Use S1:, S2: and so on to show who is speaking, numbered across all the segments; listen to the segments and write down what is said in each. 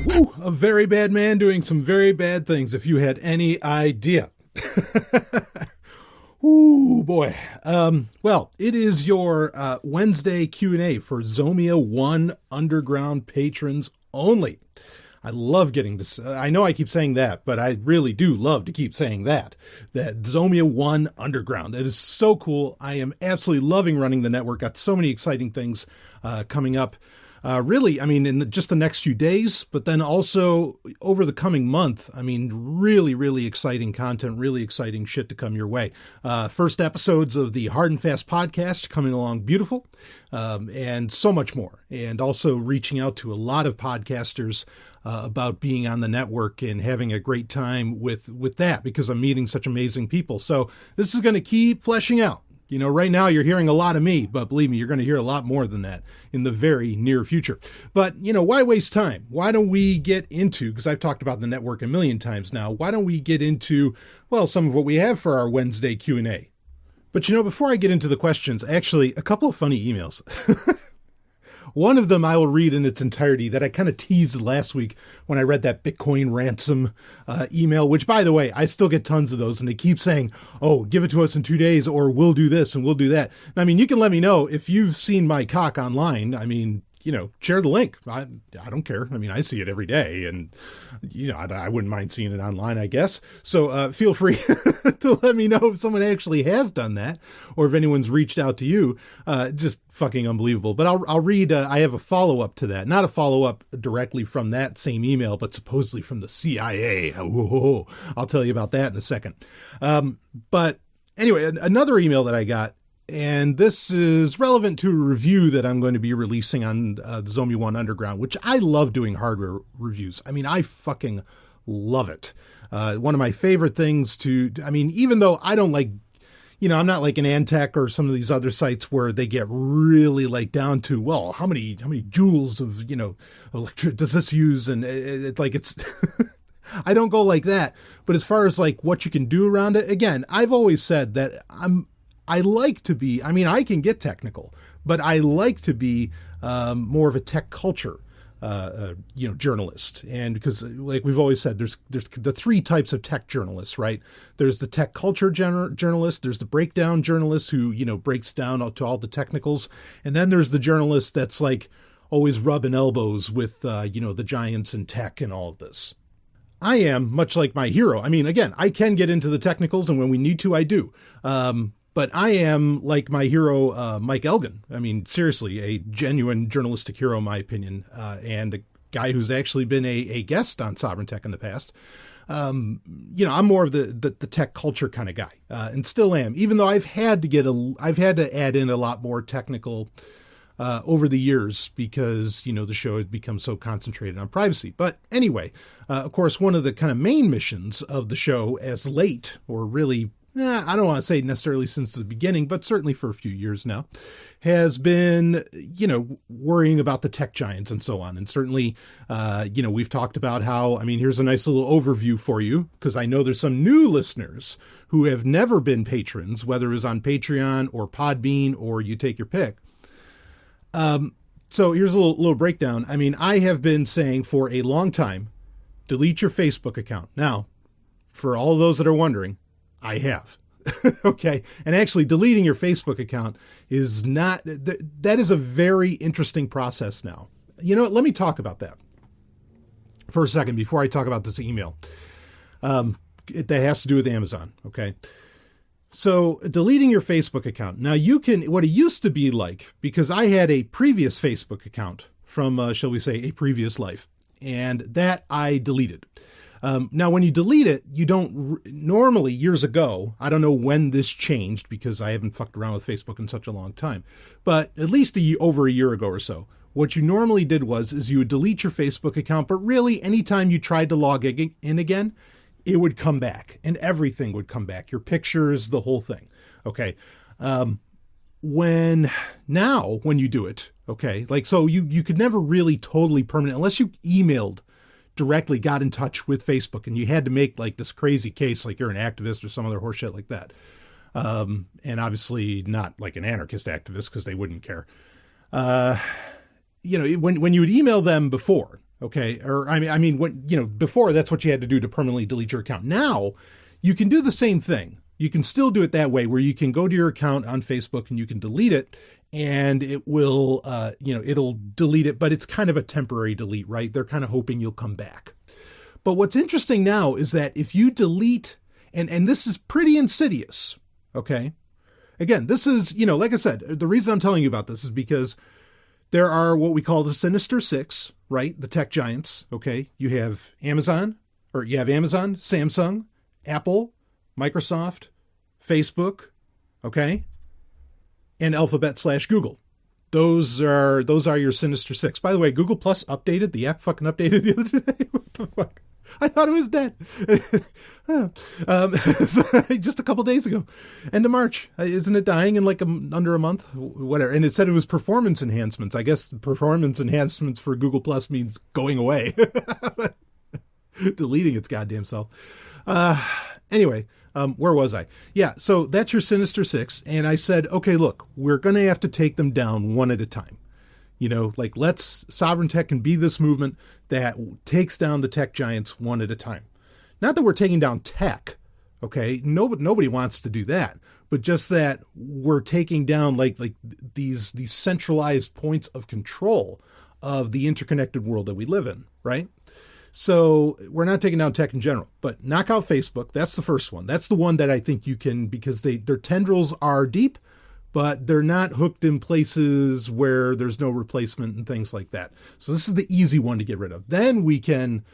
S1: Woo, a very bad man doing some very bad things, if you had any idea. Ooh, boy. Well, it is your Wednesday Q&A for Zomia ONE Underground patrons only. I love getting to... I know I keep saying that, but I really do love to keep saying that. That Zomia ONE Underground. It is so cool. I am absolutely loving running the network. Got so many exciting things coming up. Really, I mean, in just the next few days, but then also over the coming month, I mean, really, really exciting content, really exciting shit to come your way. First episodes of the Hard and Fast podcast coming along beautiful, and so much more. And also reaching out to a lot of podcasters about being on the network and having a great time with that, because I'm meeting such amazing people. So this is going to keep fleshing out. You know, right now you're hearing a lot of me, but believe me, you're going to hear a lot more than that in the very near future. But, you know, why waste time? Why don't we get into, because I've talked about the network a million times now, why don't we get into, well, some of what we have for our Wednesday Q&A? But, you know, before I get into the questions, actually, a couple of funny emails. One of them I will read in its entirety that I kind of teased last week when I read that Bitcoin ransom email, which, by the way, I still get tons of those. And they keep saying, oh, give it to us in 2 days, or we'll do this and we'll do that. And, I mean, you can let me know if you've seen my cock online. I mean, you know, share the link. I don't care. I mean, I see it every day, and, you know, I wouldn't mind seeing it online, I guess. So feel free to let me know if someone actually has done that, or if anyone's reached out to you. Just fucking unbelievable. But I'll read, I have a follow-up to that. Not a follow-up directly from that same email, but supposedly from the CIA. Whoa. I'll tell you about that in a second. But anyway, another email that I got, and this is relevant to a review that I'm going to be releasing on the Zomia ONE Underground, which I love doing hardware reviews. I mean, I fucking love it. One of my favorite things I mean, even though I don't like, you know, I'm not like an Antec or some of these other sites where they get really like down to, well, how many joules of, you know, electric does this use? And it's like, it's, I don't go like that. But as far as like what you can do around it, again, I've always said that I like to be, I mean, I can get technical, but I like to be more of a tech culture, you know, journalist. And because like we've always said, there's the three types of tech journalists, right? There's the tech culture journalist, there's the breakdown journalist who, you know, breaks down to all the technicals. And then there's the journalist that's like always rubbing elbows with, you know, the giants in tech and all of this. I am much like my hero. I mean, again, I can get into the technicals, and when we need to, I do. But I am like my hero, Mike Elgin. I mean, seriously, a genuine journalistic hero, in my opinion, and a guy who's actually been a guest on Sovereign Tech in the past. You know, I'm more of the tech culture kind of guy, and still am, even though I've had to add in a lot more technical over the years because, you know, the show had become so concentrated on privacy. But anyway, of course, one of the kind of main missions of the show as late, or really, I don't want to say necessarily since the beginning, but certainly for a few years now, has been, you know, worrying about the tech giants and so on. And certainly, you know, we've talked about how, I mean, here's a nice little overview for you, because I know there's some new listeners who have never been patrons, whether it was on Patreon or Podbean or you take your pick. So here's a little breakdown. I mean, I have been saying for a long time, delete your Facebook account. Now, for all those that are wondering, I have. Okay. And actually deleting your Facebook account is not, that is a very interesting process now. You know what? Let me talk about that for a second before I talk about this email. That has to do with Amazon. Okay. So deleting your Facebook account. Now you can, what it used to be like, because I had a previous Facebook account from, shall we say, a previous life, and that I deleted. Now, when you delete it, you don't normally, years ago, I don't know when this changed because I haven't fucked around with Facebook in such a long time, but at least over a year ago or so, what you normally did is you would delete your Facebook account, but really anytime you tried to log in again, it would come back and everything would come back. Your pictures, the whole thing. Okay. When you do it, okay, like, so you could never really totally permanent, unless you emailed directly, got in touch with Facebook, and you had to make like this crazy case, like you're an activist or some other horseshit like that. And obviously not like an anarchist activist, because they wouldn't care. You know, when you would email them before, Okay. Or I mean, when, before that's what you had to do to permanently delete your account. Now you can do the same thing. You can still do it that way, where you can go to your account on Facebook and you can delete it, and it will, it'll delete it, but it's kind of a temporary delete, right? They're kind of hoping you'll come back. But what's interesting now is that if you delete, and this is pretty insidious, okay? Again, this is, like I said, the reason I'm telling you about this is because there are what we call the Sinister Six, right? The tech giants, okay? You have Amazon, Samsung, Apple, Microsoft, Facebook, okay? And Alphabet/Google. Those are your Sinister Six. By the way, Google Plus updated. The app fucking updated the other day. What the fuck? I thought it was dead. Just a couple days ago. End of March. Isn't it dying in like under a month? Whatever. And it said it was performance enhancements. I guess performance enhancements for Google Plus means going away. Deleting its goddamn self. Anyway, where was I? Yeah, so that's your Sinister Six. And I said, okay, look, we're going to have to take them down one at a time. Let's Sovereign Tech can be this movement that takes down the tech giants one at a time. Not that we're taking down tech, okay? Nobody wants to do that, but just that we're taking down like these centralized points of control of the interconnected world that we live in, right? So we're not taking down tech in general, but knock out Facebook. That's the first one. That's the one that I think you can, because their tendrils are deep, but they're not hooked in places where there's no replacement and things like that. So this is the easy one to get rid of. Then we can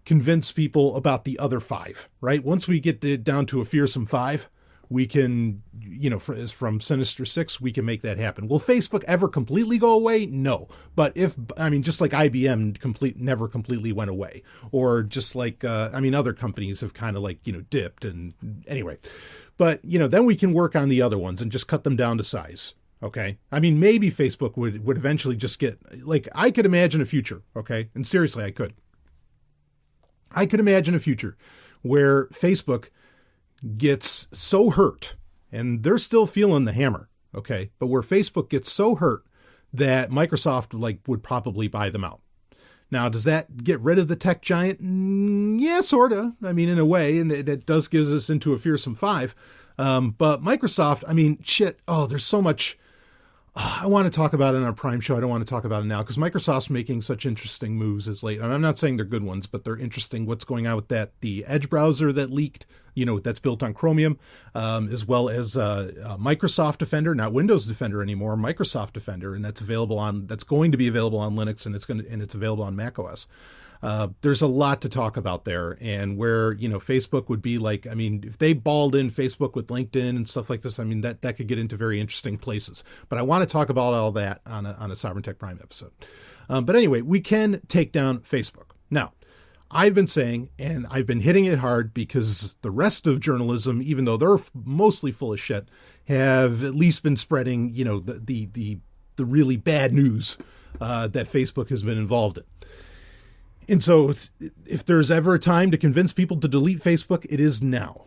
S1: convince people about the other five, right? Once we get down to a fearsome five, we can, from Sinister Six, we can make that happen. Will Facebook ever completely go away? No. But just like IBM never completely went away, or just like, other companies have kind of dipped, and anyway. But, then we can work on the other ones and just cut them down to size. Okay. Maybe Facebook would eventually just get, I could imagine a future. Okay. And seriously, I could imagine a future where Facebook gets so hurt, and they're still feeling the hammer. Okay. But where Facebook gets so hurt that Microsoft would probably buy them out. Now, does that get rid of the tech giant? Yeah, sort of. In a way, and it does gives us into a fearsome five. But Microsoft, shit. Oh, there's so much. I want to talk about it in our Prime show. I don't want to talk about it now because Microsoft's making such interesting moves as late. And I'm not saying they're good ones, but they're interesting. What's going on with that? The Edge browser that leaked, that's built on Chromium, as well as Microsoft Defender, not Windows Defender anymore, Microsoft Defender, and that's going to be available on Linux, and it's available on macOS. There's a lot to talk about there, and where, Facebook would be if they balled in Facebook with LinkedIn and stuff like this, that could get into very interesting places. But I want to talk about all that on a Sovereign Tech Prime episode. But anyway, we can take down Facebook. Now, I've been saying, and I've been hitting it hard because the rest of journalism, even though they're mostly full of shit, have at least been spreading, the really bad news that Facebook has been involved in. And so if there's ever a time to convince people to delete Facebook, it is now.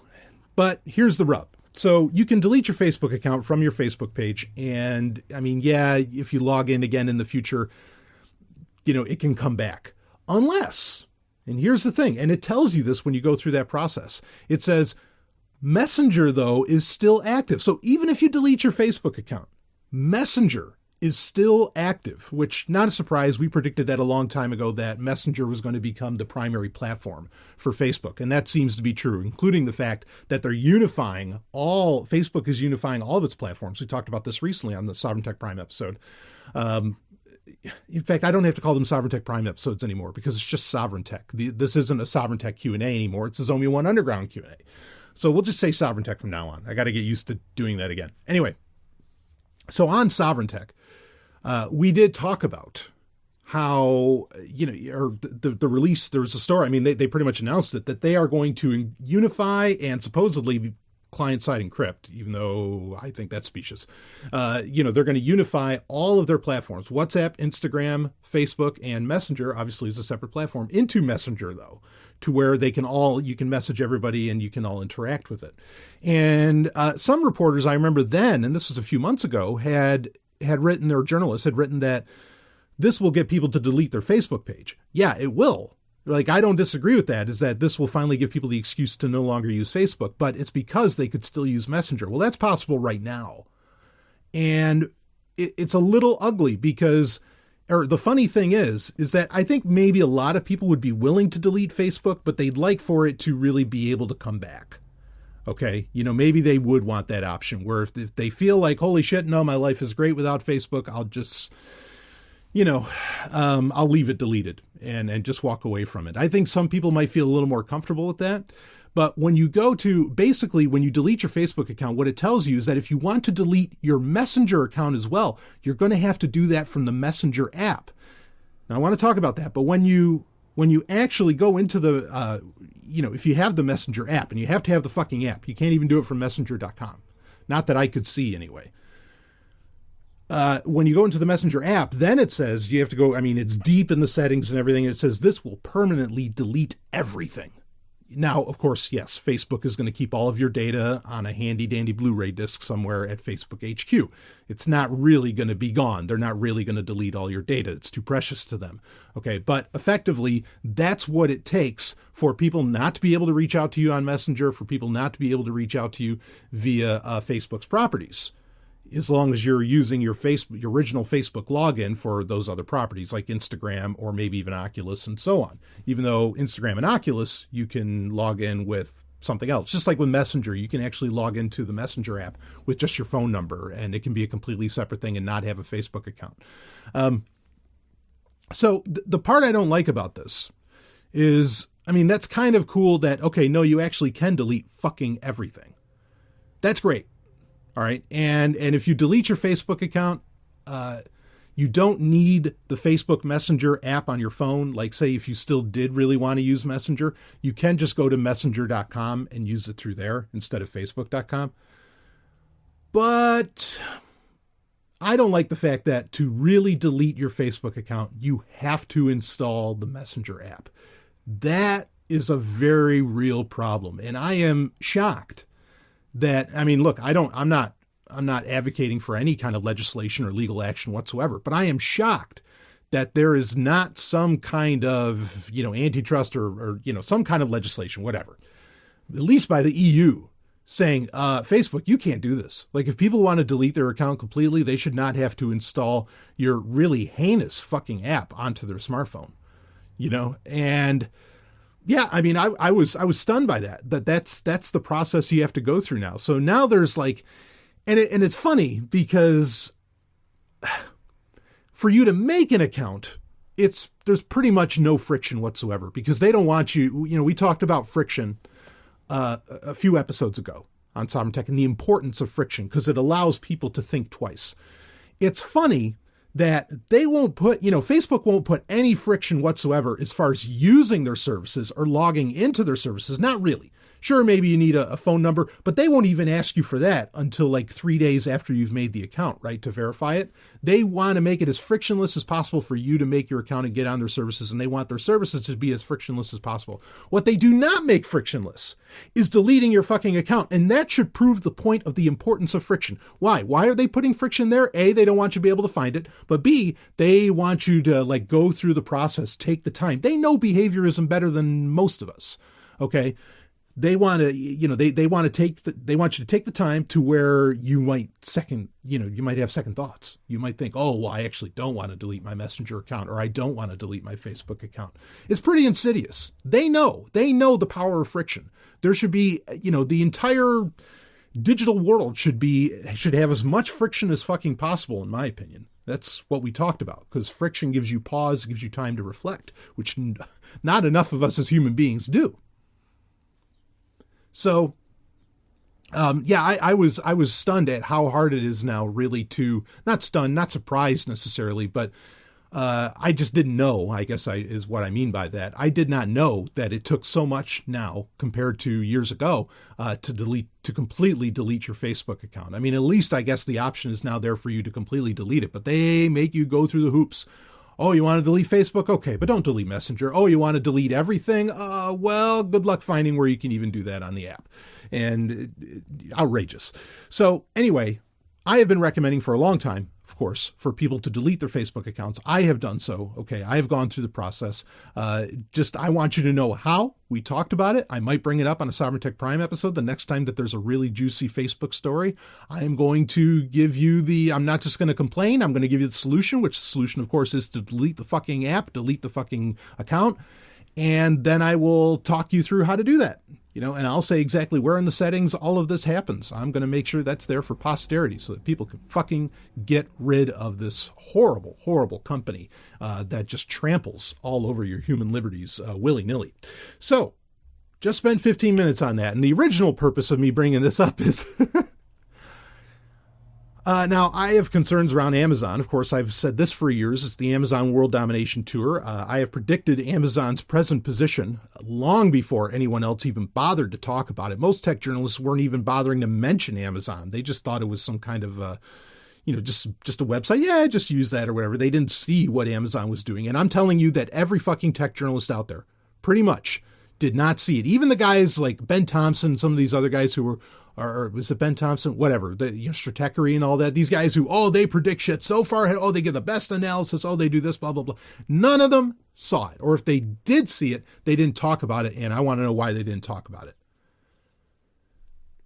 S1: But here's the rub. So you can delete your Facebook account from your Facebook page. And if you log in again in the future, it can come back. Unless, and here's the thing, and it tells you this when you go through that process. It says Messenger, though, is still active. So even if you delete your Facebook account, Messenger is still active, which, not a surprise. We predicted that a long time ago, that Messenger was going to become the primary platform for Facebook. And that seems to be true, including the fact that Facebook is unifying all of its platforms. We talked about this recently on the Sovereign Tech Prime episode. In fact, I don't have to call them Sovereign Tech Prime episodes anymore because it's just Sovereign Tech. This isn't a Sovereign Tech Q&A anymore. It's a Zomia ONE Underground Q&A. So we'll just say Sovereign Tech from now on. I got to get used to doing that again. Anyway, so on Sovereign Tech, we did talk about how, the release, there was a story. They pretty much announced it, that they are going to unify and supposedly client-side encrypt, even though I think that's specious. They're going to unify all of their platforms, WhatsApp, Instagram, Facebook, and Messenger, obviously is a separate platform, into Messenger, though, to where you can message everybody and you can all interact with it. And some reporters, I remember then, and this was a few months ago, had written, or journalists had written, that this will get people to delete their Facebook page. Yeah, it will. Like, I don't disagree with that, is that this will finally give people the excuse to no longer use Facebook, but it's because they could still use Messenger. Well, that's possible right now. And it's a little ugly because, or the funny thing is that I think maybe a lot of people would be willing to delete Facebook, but they'd like for it to really be able to come back. Okay. Maybe they would want that option where if they feel like, holy shit, no, my life is great without Facebook, I'll just, I'll leave it deleted and just walk away from it. I think some people might feel a little more comfortable with that. But when you when you delete your Facebook account, what it tells you is that if you want to delete your Messenger account as well, you're going to have to do that from the Messenger app. Now, I want to talk about that. But when you actually go into the, if you have the Messenger app, and you have to have the fucking app, you can't even do it from messenger.com. Not that I could see anyway. When you go into the Messenger app, then it says you have to go, it's deep in the settings and everything. And it says this will permanently delete everything. Now, of course, yes, Facebook is going to keep all of your data on a handy dandy Blu-ray disc somewhere at Facebook HQ. It's not really going to be gone. They're not really going to delete all your data. It's too precious to them. Okay. But effectively, that's what it takes for people not to be able to reach out to you on Messenger, for people not to be able to reach out to you via Facebook's properties. As long as you're using your original Facebook login for those other properties like Instagram or maybe even Oculus and so on. Even though Instagram and Oculus, you can log in with something else. Just like with Messenger, you can actually log into the Messenger app with just your phone number, and it can be a completely separate thing and not have a Facebook account. So the part I don't like about this is, that's kind of cool that, okay, no, you actually can delete fucking everything. That's great. All right. And if you delete your Facebook account, you don't need the Facebook Messenger app on your phone. Like, say, if you still did really want to use Messenger, you can just go to messenger.com and use it through there instead of facebook.com. But I don't like the fact that to really delete your Facebook account, you have to install the Messenger app. That is a very real problem. And I am shocked that, look, I'm not advocating for any kind of legislation or legal action whatsoever, but I am shocked that there is not some kind of, antitrust or some kind of legislation, whatever, at least by the EU, saying, Facebook, you can't do this. Like, if people want to delete their account completely, they should not have to install your really heinous fucking app onto their smartphone, and yeah, I was stunned by that's the process you have to go through now. So now there's like, and it's funny because for you to make an account, there's pretty much no friction whatsoever because they don't want you. We talked about friction a few episodes ago on Sovereign Tech and the importance of friction because it allows people to think twice. It's funny that they won't put, Facebook won't put any friction whatsoever as far as using their services or logging into their services. Not really. Sure, maybe you need a phone number, but they won't even ask you for that until like 3 days after you've made the account, right, to verify it. They want to make it as frictionless as possible for you to make your account and get on their services, and they want their services to be as frictionless as possible. What they do not make frictionless is deleting your fucking account, and that should prove the point of the importance of friction. Why? Why are they putting friction there? A, they don't want you to be able to find it, but B, they want you to like go through the process, take the time. They know behaviorism better than most of us, okay? They want to, they want you to take the time to where you might you might have second thoughts. You might think, oh, well, I actually don't want to delete my Messenger account, or I don't want to delete my Facebook account. It's pretty insidious. They know the power of friction. There should be, the entire digital world should have as much friction as fucking possible, in my opinion. That's what we talked about, because friction gives you pause, gives you time to reflect, which not enough of us as human beings do. So, I was stunned at how hard it is now really to, not stunned, not surprised necessarily, but I just didn't know, I guess is what I mean by that. I did not know that it took so much now compared to years ago to completely delete your Facebook account. At least I guess the option is now there for you to completely delete it, but they make you go through the hoops. Oh, you want to delete Facebook? Okay, but don't delete Messenger. Oh, you want to delete everything? Well, good luck finding where you can even do that on the app. And outrageous. So anyway, I have been recommending for a long time of course, for people to delete their Facebook accounts. I have done so. Okay. I have gone through the process. I want you to know how. We talked about it. I might bring it up on a Sovereign Tech Prime episode the next time that there's a really juicy Facebook story. I am going to give you I'm not just going to complain. I'm going to give you the solution, which the solution, of course, is to delete the fucking app, delete the fucking account. And then I will talk you through how to do that, and I'll say exactly where in the settings all of this happens. I'm going to make sure that's there for posterity so that people can fucking get rid of this horrible, horrible company that just tramples all over your human liberties willy-nilly. So just spend 15 minutes on that. And the original purpose of me bringing this up is now, I have concerns around Amazon. Of course, I've said this for years. It's the Amazon World Domination Tour. I have predicted Amazon's present position long before anyone else even bothered to talk about it. Most tech journalists weren't even bothering to mention Amazon. They just thought it was some kind of, just a website. Yeah, just use that or whatever. They didn't see what Amazon was doing. And I'm telling you that every fucking tech journalist out there pretty much did not see it. Even the guys like Ben Thompson, some of these other guys who were, or was it Ben Thompson? Whatever, the Stratechery and all that. These guys who, they predict shit so far ahead. They get the best analysis. They do this, blah, blah, blah. None of them saw it. Or if they did see it, they didn't talk about it. And I want to know why they didn't talk about it.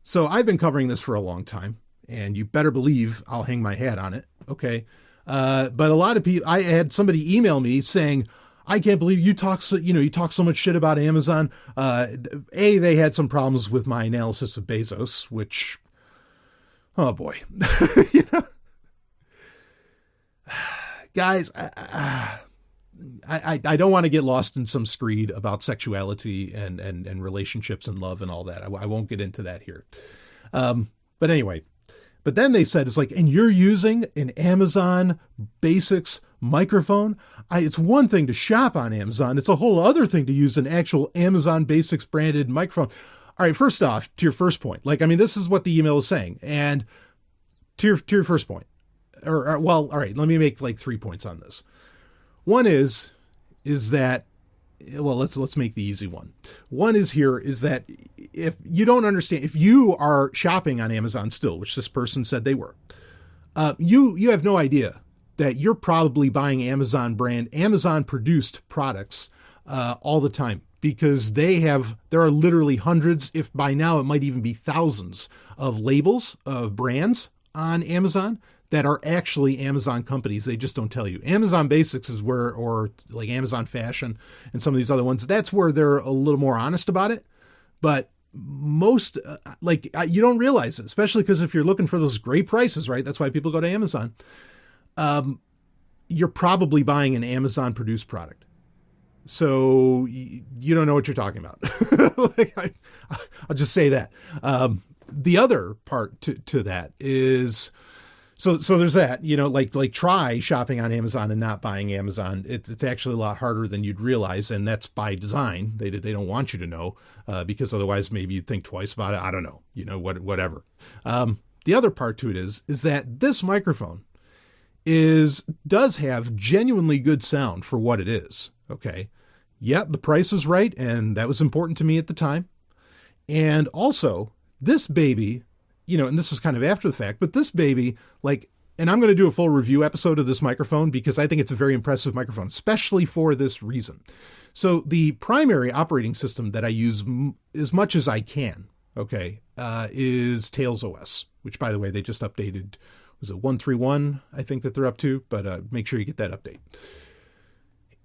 S1: So I've been covering this for a long time, and you better believe I'll hang my hat on it. Okay. But a lot of people, I had somebody email me saying, I can't believe you talk so much shit about Amazon. They had some problems with my analysis of Bezos, which, oh boy, guys, I don't want to get lost in some screed about sexuality and relationships and love and all that. I won't get into that here. But anyway, but then they said, it's like, and you're using an Amazon Basics microphone. It's one thing to shop on Amazon. It's a whole other thing to use an actual Amazon Basics branded microphone. All right. First off, to your first point, this is what the email is saying. And to your first point, all right, let me make 3 points on this. One is that, let's make the easy one. One is that if you don't understand, if you are shopping on Amazon still, which this person said they were, you have no idea that you're probably buying Amazon produced products all the time, because there are literally hundreds, if by now it might even be thousands of labels of brands on Amazon that are actually Amazon companies. They just don't tell you. Amazon Basics is where, or like Amazon Fashion and some of these other ones, that's where they're a little more honest about it. But most, you don't realize it, especially because if you're looking for those great prices, right? That's why people go to Amazon. You're probably buying an Amazon produced product. So you don't know what you're talking about. I'll just say that. The other part to that is, so there's that, try shopping on Amazon and not buying Amazon. It's actually a lot harder than you'd realize. And that's by design. They don't want you to know, because otherwise maybe you'd think twice about it. I don't know, whatever. The other part to it is that this microphone does have genuinely good sound for what it is. Okay. Yep. The price is right. And that was important to me at the time. And also this baby, and this is kind of after the fact, but this baby, and I'm going to do a full review episode of this microphone because I think it's a very impressive microphone, especially for this reason. So the primary operating system that I use as much as I can, is Tails OS, which, by the way, they just updated. Was it 1.3.1? I think that they're up to, but make sure you get that update.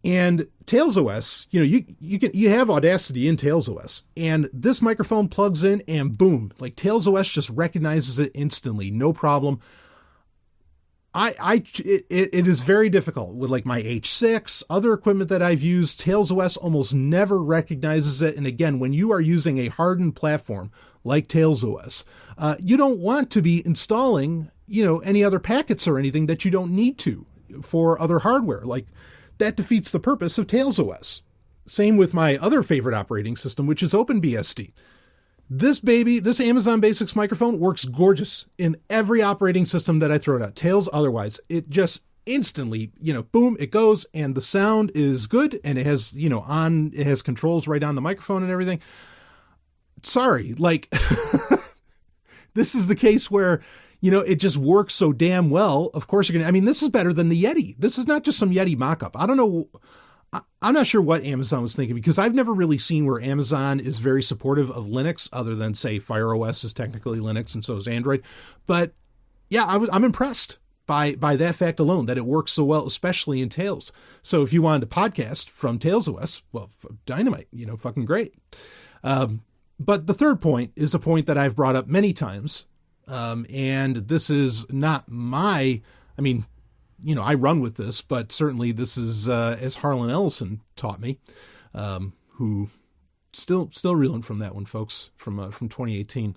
S1: And Tails OS, you have Audacity in Tails OS, and this microphone plugs in and boom, Tails OS just recognizes it instantly, no problem. It is very difficult with my H6, other equipment that I've used. Tails OS almost never recognizes it. And again, when you are using a hardened platform like Tails OS, you don't want to be installing, any other packets or anything that you don't need to for other hardware. That defeats the purpose of Tails OS. Same with my other favorite operating system, which is OpenBSD. This Amazon Basics microphone works gorgeous in every operating system that I throw out. Tails otherwise. It just instantly, boom, it goes, and the sound is good, and it has, it has controls right on the microphone and everything. Sorry, this is the case where, it just works so damn well. Of course you're going to, I mean, this is better than the Yeti. This is not just some Yeti mock-up. I don't know. I'm not sure what Amazon was thinking, because I've never really seen where Amazon is very supportive of Linux, other than, say, Fire OS is technically Linux and so is Android. But yeah, I'm impressed by that fact alone, that it works so well, especially in Tails. So if you wanted to podcast from Tails OS, well, dynamite, fucking great. But the third point is a point that I've brought up many times. And this is not I run with this, but certainly this is, as Harlan Ellison taught me, who still reeling from that one, folks, from 2018.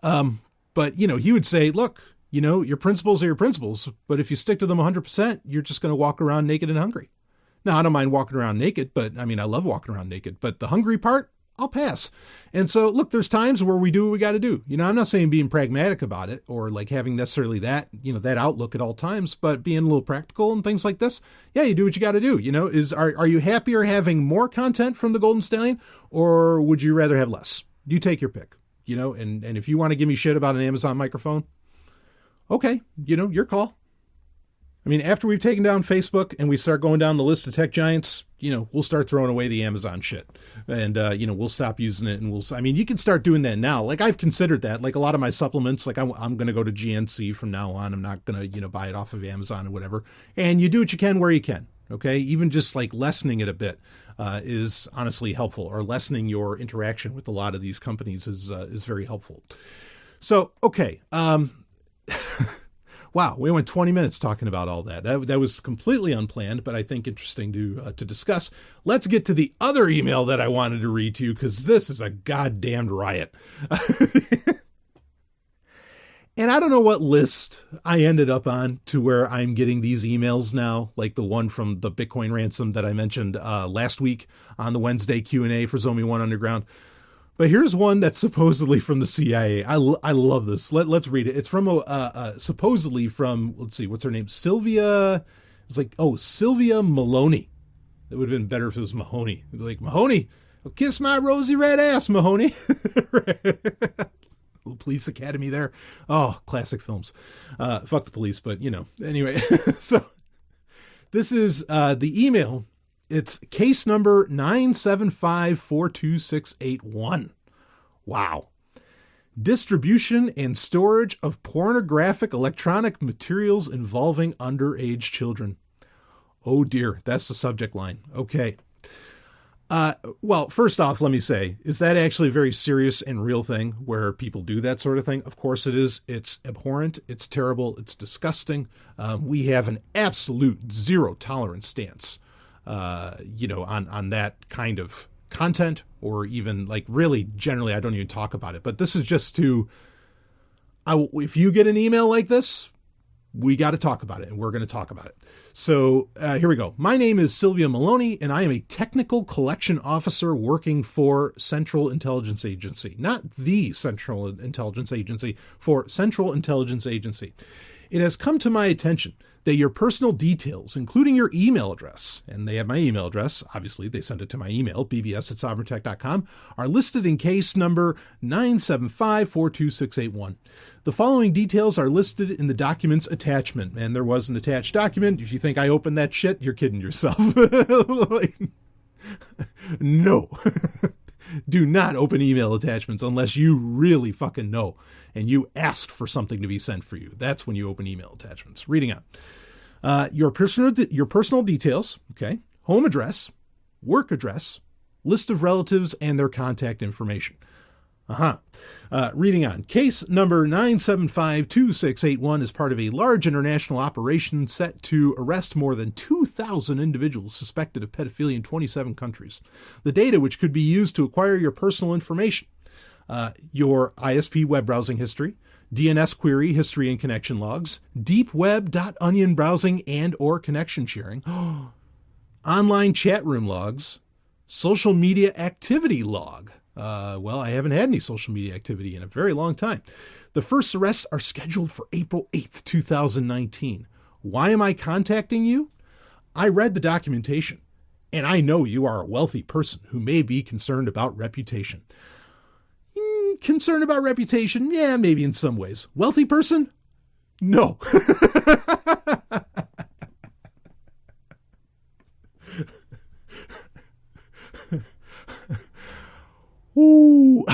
S1: But he would say, look, your principles are your principles, but if you stick to them 100%, you're just going to walk around naked and hungry. Now, I don't mind walking around naked, but I love walking around naked, but the hungry part, I'll pass. And so, look, there's times where we do what we got to do. I'm not saying being pragmatic about it, or like having necessarily that, that outlook at all times, but being a little practical and things like this. Yeah, you do what you got to do. Are you happier having more content from the Golden Stallion, or would you rather have less? You take your pick, and if you want to give me shit about an Amazon microphone, okay, your call. After we've taken down Facebook and we start going down the list of tech giants, we'll start throwing away the Amazon shit, and, we'll stop using it, and you can start doing that now. Like, I've considered that, like a lot of my supplements, like I'm going to go to GNC from now on. I'm not going to, buy it off of Amazon or whatever. And you do what you can where you can. Okay. Even just like lessening it a bit, is honestly helpful, or lessening your interaction with a lot of these companies is very helpful. So, okay. Wow, we went 20 minutes talking about all that. That was completely unplanned, but I think interesting to discuss. Let's get to the other email that I wanted to read to you, because this is a goddamned riot. And I don't know what list I ended up on to where I'm getting these emails now, like the one from the Bitcoin ransom that I mentioned last week on the Wednesday Q&A for Zomia ONE Underground. But here's one that's supposedly from the CIA. I love this. Let's read it. It's from supposedly from, let's see, what's her name? Sylvia. It's like, Sylvia Maloney. It would have been better if it was Mahoney. It'd be like, Mahoney, kiss my rosy red ass, Mahoney. Little Police Academy there. Oh, classic films. Fuck the police, but anyway. So this is the email. It's case number 975-42681. Wow. Distribution and storage of pornographic electronic materials involving underage children. Oh dear, that's the subject line. Okay. Well, first off, let me say, is that actually a very serious and real thing where people do that sort of thing? Of course it is. It's abhorrent. It's terrible. It's disgusting. We have an absolute zero tolerance stance on that kind of content, or even like really generally, I don't even talk about it, but this is just if you get an email like this, we got to talk about it, and we're going to talk about it. So here we go. My name is Sylvia Maloney, and I am a technical collection officer working for Central Intelligence Agency, not the Central Intelligence Agency, for Central Intelligence Agency. It has come to my attention that your personal details, including your email address, and they have my email address, obviously they send it to my email, bbs@sovereigntech.com, are listed in case number 975-42681. The following details are listed in the document's attachment, and there was an attached document. If you think I opened that shit, you're kidding yourself. No. Do not open email attachments unless you really fucking know and you asked for something to be sent for you. That's when you open email attachments. Reading on. Your personal details, okay, home address, work address, list of relatives, and their contact information. Reading on. Case number 975-2681 is part of a large international operation set to arrest more than 2,000 individuals suspected of pedophilia in 27 countries. The data which could be used to acquire your personal information, your ISP web browsing history, DNS query history and connection logs, deepweb.onion browsing and or connection sharing, online chat room logs, social media activity log. Well, I haven't had any social media activity in a very long time. The first arrests are scheduled for April 8th, 2019. Why am I contacting you? I read the documentation, and I know you are a wealthy person who may be concerned about reputation. Concern about reputation? Yeah, maybe in some ways. Wealthy person? No. Ooh.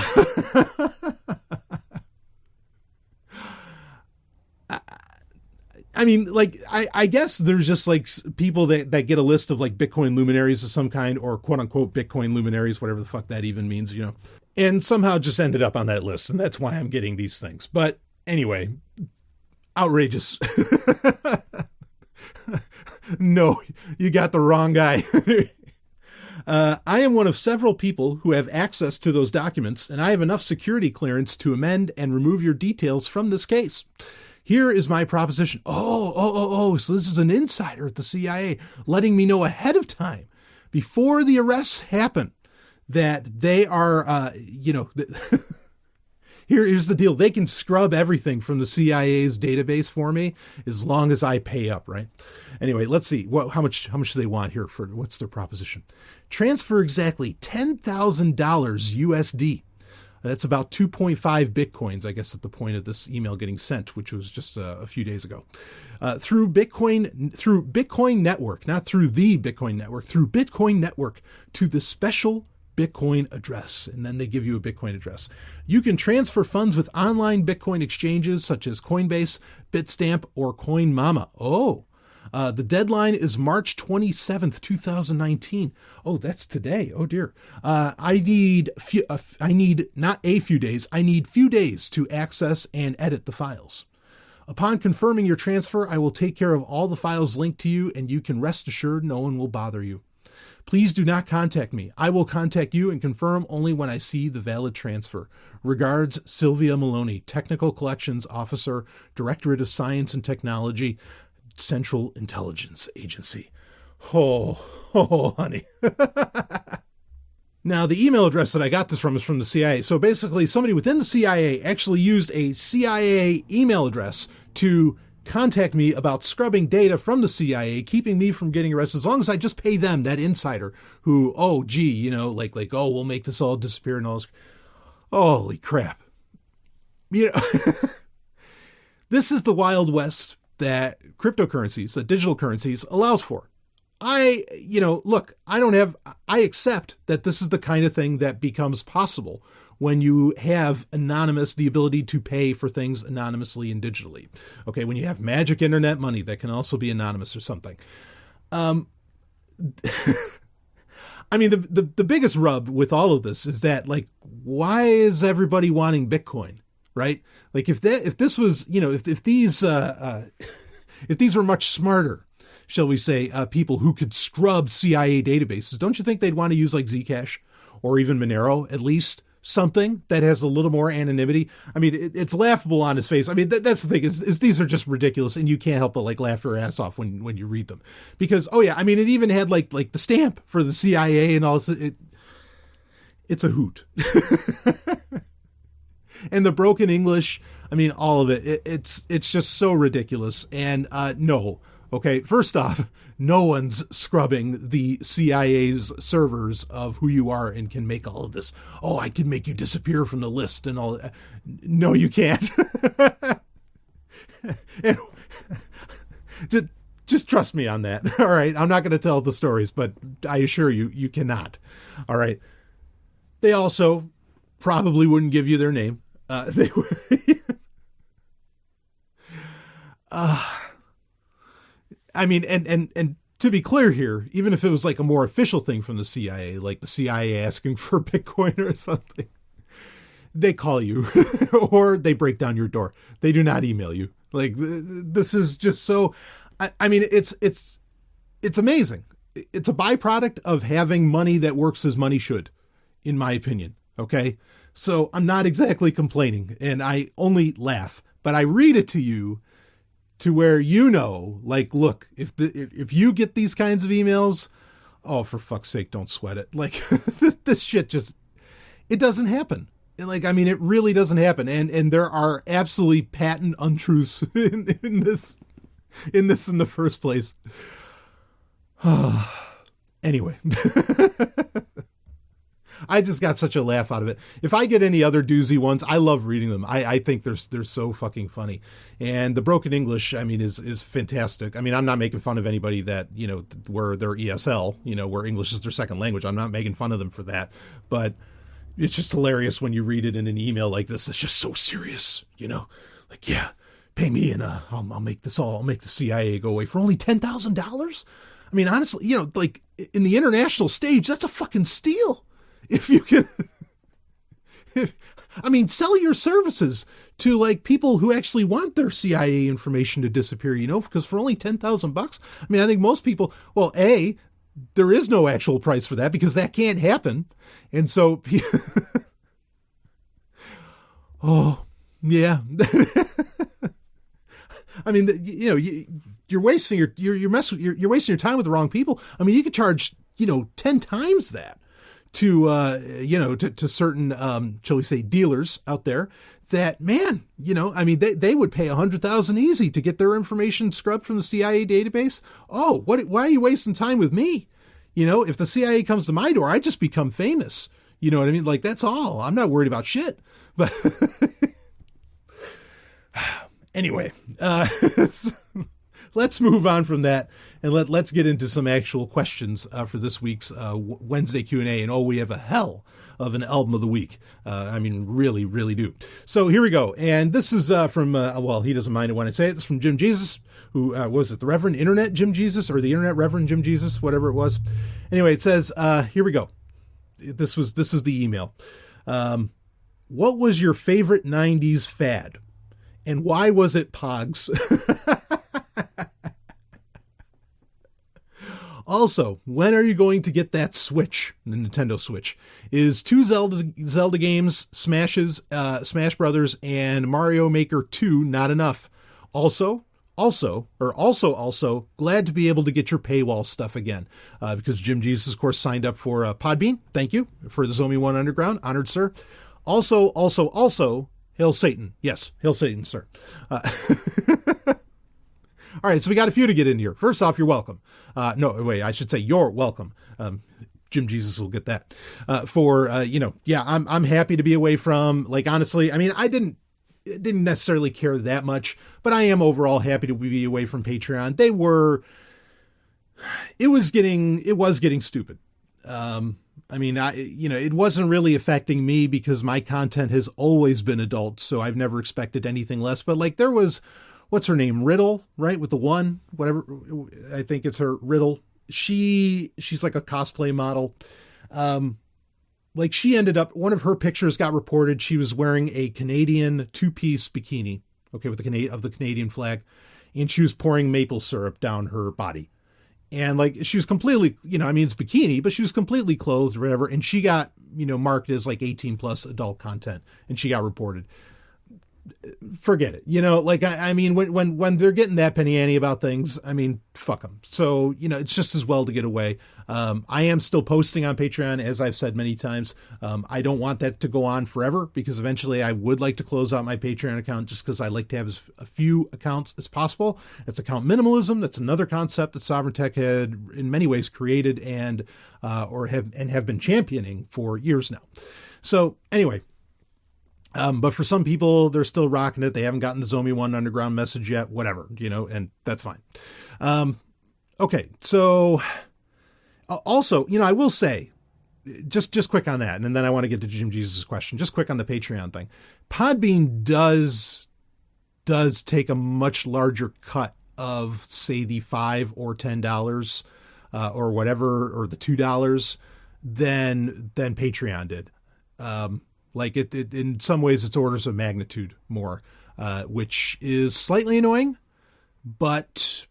S1: I mean, like, I guess there's just like people that get a list of like Bitcoin luminaries of some kind, or quote unquote Bitcoin luminaries, whatever the fuck that even means, and somehow just ended up on that list. And that's why I'm getting these things. But anyway, outrageous. No, you got the wrong guy. I am one of several people who have access to those documents, and I have enough security clearance to amend and remove your details from this case. Here is my proposition. So this is an insider at the CIA letting me know ahead of time, before the arrests happen, that they are, here's the deal. They can scrub everything from the CIA's database for me as long as I pay up, right? Anyway, let's see. How much do they want here for, what's their proposition? Transfer exactly $10,000 USD. That's about 2.5 Bitcoins, I guess, at the point of this email getting sent, which was just a few days ago, through Bitcoin Network, not through the Bitcoin Network, through Bitcoin Network to the special Bitcoin address. And then they give you a Bitcoin address. You can transfer funds with online Bitcoin exchanges such as Coinbase, Bitstamp, or CoinMama. The deadline is March 27th, 2019. Oh, that's today. Oh dear. I need not a few days. I need few days to access and edit the files. Upon confirming your transfer, I will take care of all the files linked to you, and you can rest assured no one will bother you. Please do not contact me. I will contact you and confirm only when I see the valid transfer. Regards, Sylvia Maloney, Technical Collections Officer, Directorate of Science and Technology, Central Intelligence Agency. Oh, honey. Now, the email address that I got this from is from the CIA. So basically, somebody within the CIA actually used a CIA email address to contact me about scrubbing data from the CIA, keeping me from getting arrested, as long as I just pay them, that insider who, we'll make this all disappear and all this. Holy crap. This is the Wild West that cryptocurrencies, that digital currencies allows for. I accept that this is the kind of thing that becomes possible when you have the ability to pay for things anonymously and digitally. Okay, when you have magic internet money that can also be anonymous or something. I mean, the biggest rub with all of this is that, like, why is everybody wanting Bitcoin, right? Like, if these were much smarter, shall we say, people who could scrub CIA databases, don't you think they'd want to use like Zcash or even Monero, at least something that has a little more anonymity? I mean, it's laughable on his face. I mean, that's the thing is these are just ridiculous, and you can't help but like laugh your ass off when you read them, because it even had like the stamp for the CIA and all this. It's a hoot. And the broken English, I mean, all of it. It's just so ridiculous. And no. Okay, first off, no one's scrubbing the CIA's servers of who you are and can make all of this. Oh, I can make you disappear from the list and all. No, you can't. And just trust me on that. All right, I'm not going to tell the stories, but I assure you, you cannot. All right. They also probably wouldn't give you their name. They would. I mean, and to be clear here, even if it was like a more official thing from the CIA, like the CIA asking for Bitcoin or something, they call you or they break down your door. They do not email you. Like, this is just so, I mean, it's amazing. It's a byproduct of having money that works as money should, in my opinion. Okay. So I'm not exactly complaining, and I only laugh, but I read it to you to where, like, look, if you get these kinds of emails, oh, for fuck's sake, don't sweat it. Like, this shit just, it doesn't happen. Like, I mean, it really doesn't happen. And there are absolutely patent untruths in this in the first place. Anyway, I just got such a laugh out of it. If I get any other doozy ones, I love reading them. I think they're so fucking funny. And the broken English, I mean, is fantastic. I mean, I'm not making fun of anybody that, you know, where they're ESL, you know, where English is their second language. I'm not making fun of them for that. But it's just hilarious when you read it in an email like this. It's just so serious, you know, like, yeah, pay me and I'll make the CIA go away for only $10,000. I mean, honestly, you know, like in the international stage, that's a fucking steal. If you can, I mean, sell your services to like people who actually want their CIA information to disappear, you know, because for only $10,000, I mean, I think most people, well, there is no actual price for that because that can't happen. And so, oh, yeah. I mean, you know, you're wasting you're wasting your time with the wrong people. I mean, you could charge, you know, 10 times that to, you know, to certain, shall we say, dealers out there that, man, you know, I mean, they would pay $100,000 easy to get their information scrubbed from the CIA database. Oh, why are you wasting time with me? You know, if the CIA comes to my door, I just become famous. You know what I mean? Like, that's all. I'm not worried about shit. But anyway, let's move on from that and let's get into some actual questions for this week's Wednesday Q&A. And we have a hell of an album of the week. I mean, really, really do. So here we go. And this is from, well, he doesn't mind it when I say it. It's from Jim Jesus, who was it the Reverend Internet Jim Jesus or the Internet Reverend Jim Jesus, whatever it was. Anyway, it says, here we go. This is the email. What was your favorite 90s fad? And why was it POGs? Also, when are you going to get that Switch, the Nintendo Switch? Is 2 Zelda games, Smash Brothers, and Mario Maker 2 not enough? Also, glad to be able to get your paywall stuff again, because Jim Jesus, of course, signed up for Podbean. Thank you for the Zomia ONE Underground. Honored, sir. Also, Hail Satan. Yes, Hail Satan, sir. All right, so we got a few to get in here. First off, you're welcome. No, wait, I should say you're welcome. Jim Jesus will get that. You know, yeah, I'm happy to be away from, like, honestly, I mean, I didn't necessarily care that much, but I am overall happy to be away from Patreon. It was getting stupid. I mean, you know, it wasn't really affecting me because my content has always been adult, so I've never expected anything less. But like, there was, what's her name? Riddle, right? With the one, whatever. I think it's her, Riddle. She's like a cosplay model. Like, she ended up, one of her pictures got reported. She was wearing a Canadian 2-piece bikini, okay, with the Canadian flag, and she was pouring maple syrup down her body. And like, she was completely, you know, I mean, it's bikini, but she was completely clothed or whatever. And she got, you know, marked as like 18 plus adult content, and she got reported. Forget it. You know, like, I mean, when they're getting that penny ante about things, I mean, fuck them. So, you know, it's just as well to get away. I am still posting on Patreon, as I've said many times. I don't want that to go on forever, because eventually I would like to close out my Patreon account, just because I like to have as a few accounts as possible. It's account minimalism. That's another concept that Sovereign Tech had in many ways created and have been championing for years now. So anyway, but for some people, they're still rocking it. They haven't gotten the Zomia ONE Underground message yet, whatever, you know, and that's fine. Okay. So also, you know, I will say just quick on that. And then I want to get to Jim Jesus' question, just quick on the Patreon thing. Podbean does take a much larger cut of, say, the $5 or $10, or whatever, or the $2 than Patreon did. Like it in some ways, it's orders of magnitude more, which is slightly annoying, but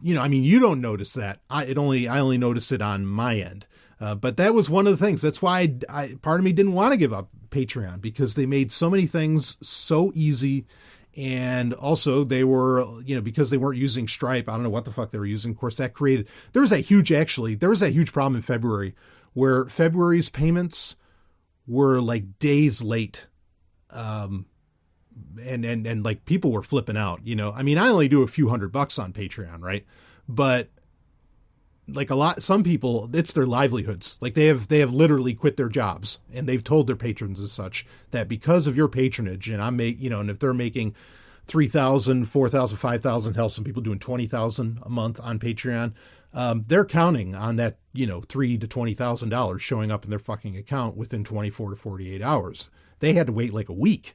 S1: you know, I mean, you don't notice that. I only noticed it on my end. But that was one of the things. That's why part of me didn't want to give up Patreon, because they made so many things so easy. And also they were, you know, because they weren't using Stripe, I don't know what the fuck they were using. Of course, that created, there was that huge problem in February where February's payments were like days late. And like people were flipping out, you know, I mean, I only do a few $100 on Patreon, right? But like some people, it's their livelihoods. Like they have literally quit their jobs, and they've told their patrons as such that because of your patronage, and and if they're making 3,000, 4,000, 5,000, hell, some people doing 20,000 a month on Patreon, they're counting on that, $3,000 to $20,000 showing up in their fucking account within 24 to 48 hours. They had to wait like a week.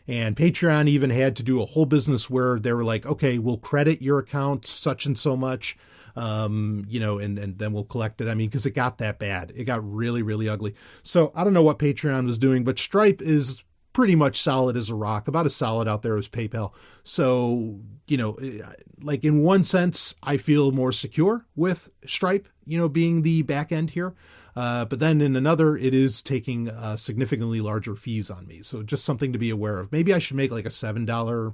S1: And Patreon even had to do a whole business where they were like, okay, we'll credit your account such and so much, and then we'll collect it. I mean, because it got that bad. It got really, really ugly. So I don't know what Patreon was doing, but Stripe is pretty much solid as a rock, about as solid out there as PayPal. So, like in one sense, I feel more secure with Stripe, being the back end here. But then in another, it is taking significantly larger fees on me. So just something to be aware of. Maybe I should make like a $7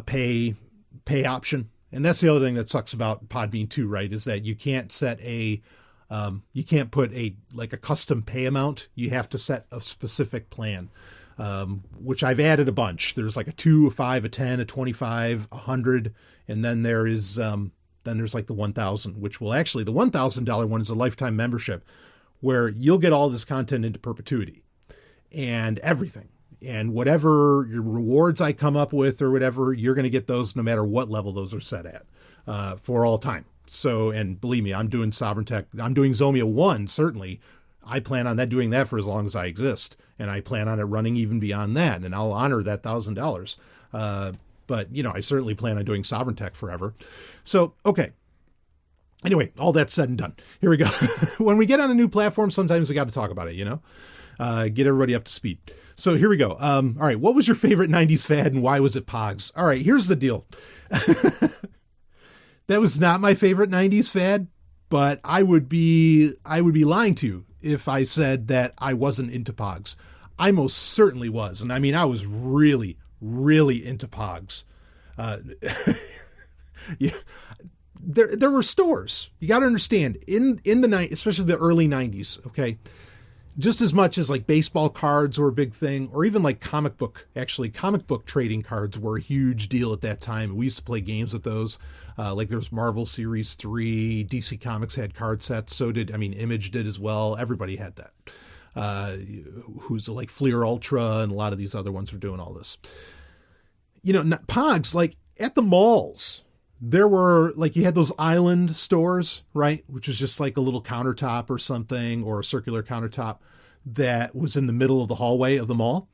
S1: pay option. And that's the other thing that sucks about Podbean too, right? Is that you can't set you can't put a custom pay amount. You have to set a specific plan, which I've added a bunch. There's like a 2, a 5, a 10, a 25, 100. And then there's like the 1,000, which will actually, the $1,000 one is a lifetime membership where you'll get all this content into perpetuity and everything. And whatever your rewards I come up with or whatever, you're going to get those no matter what level those are set at, for all time. So, and believe me, I'm doing Sovereign Tech. I'm doing Zomia ONE, certainly. I plan on doing that for as long as I exist. And I plan on it running even beyond that. And I'll honor that $1,000. But, I certainly plan on doing Sovereign Tech forever. So, okay. Anyway, all that said and done. Here we go. When we get on a new platform, sometimes we got to talk about it, get everybody up to speed. So here we go. All right. What was your favorite 90s fad and why was it POGs? All right. Here's the deal. That was not my favorite 90s fad, but I would be lying to you if I said that I wasn't into POGs. I most certainly was. And I mean, I was really, really into POGs. Yeah. There were stores. You got to understand in the night, especially the early 90s. Okay. Just as much as like baseball cards were a big thing, or even like comic book trading cards were a huge deal at that time. We used to play games with those. Like there was Marvel Series 3, DC Comics had card sets. Image did as well. Everybody had that. Who's like Fleer Ultra and a lot of these other ones were doing all this. POGs, like at the malls, there were like, you had those island stores, right? Which is just like a little countertop or something, or a circular countertop that was in the middle of the hallway of the mall.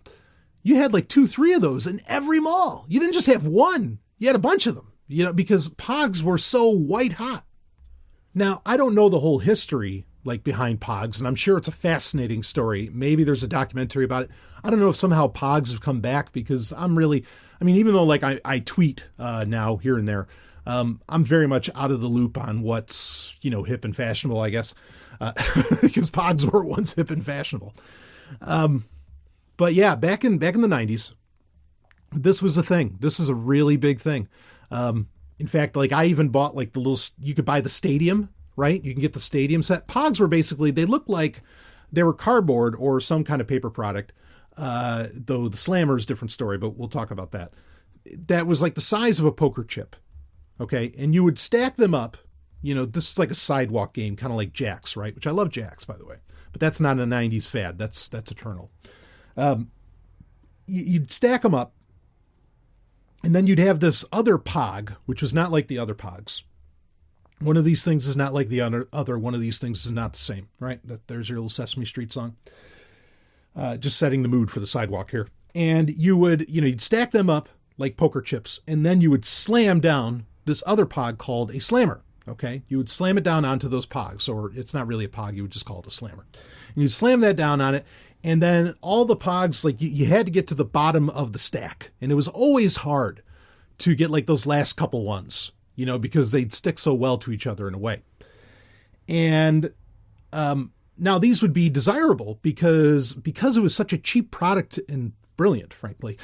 S1: You had like 2, 3 of those in every mall. You didn't just have one. You had a bunch of them, because POGs were so white hot. Now, I don't know the whole history like behind POGs, and I'm sure it's a fascinating story. Maybe there's a documentary about it. I don't know if somehow POGs have come back, because even though like I tweet now here and there, I'm very much out of the loop on what's, hip and fashionable, I guess, because POGs were once hip and fashionable. But yeah, back in the 90s, this was a thing. This is a really big thing. In fact, like I even bought like you could buy the stadium, right? You can get the stadium set. POGs were basically, they looked like they were cardboard or some kind of paper product. Though the Slammer is a different story, but we'll talk about that. That was like the size of a poker chip. Okay. And you would stack them up. This is like a sidewalk game, kind of like Jacks, right? Which I love Jacks, by the way, but that's not a 90s fad. That's eternal. You'd stack them up, and then you'd have this other POG, which was not like the other POGs. One of these things is not like the other. One of these things is not the same, right? There's your little Sesame Street song. Just setting the mood for the sidewalk here. And you'd stack them up like poker chips, and then you would slam down this other POG called a slammer. Okay. You would slam it down onto those POGs, or it's not really a POG. You would just call it a slammer. And you'd slam that down on it. And then all the POGs, like you had to get to the bottom of the stack. And it was always hard to get like those last couple ones, because they'd stick so well to each other in a way. And, now these would be desirable because it was such a cheap product and brilliant, frankly,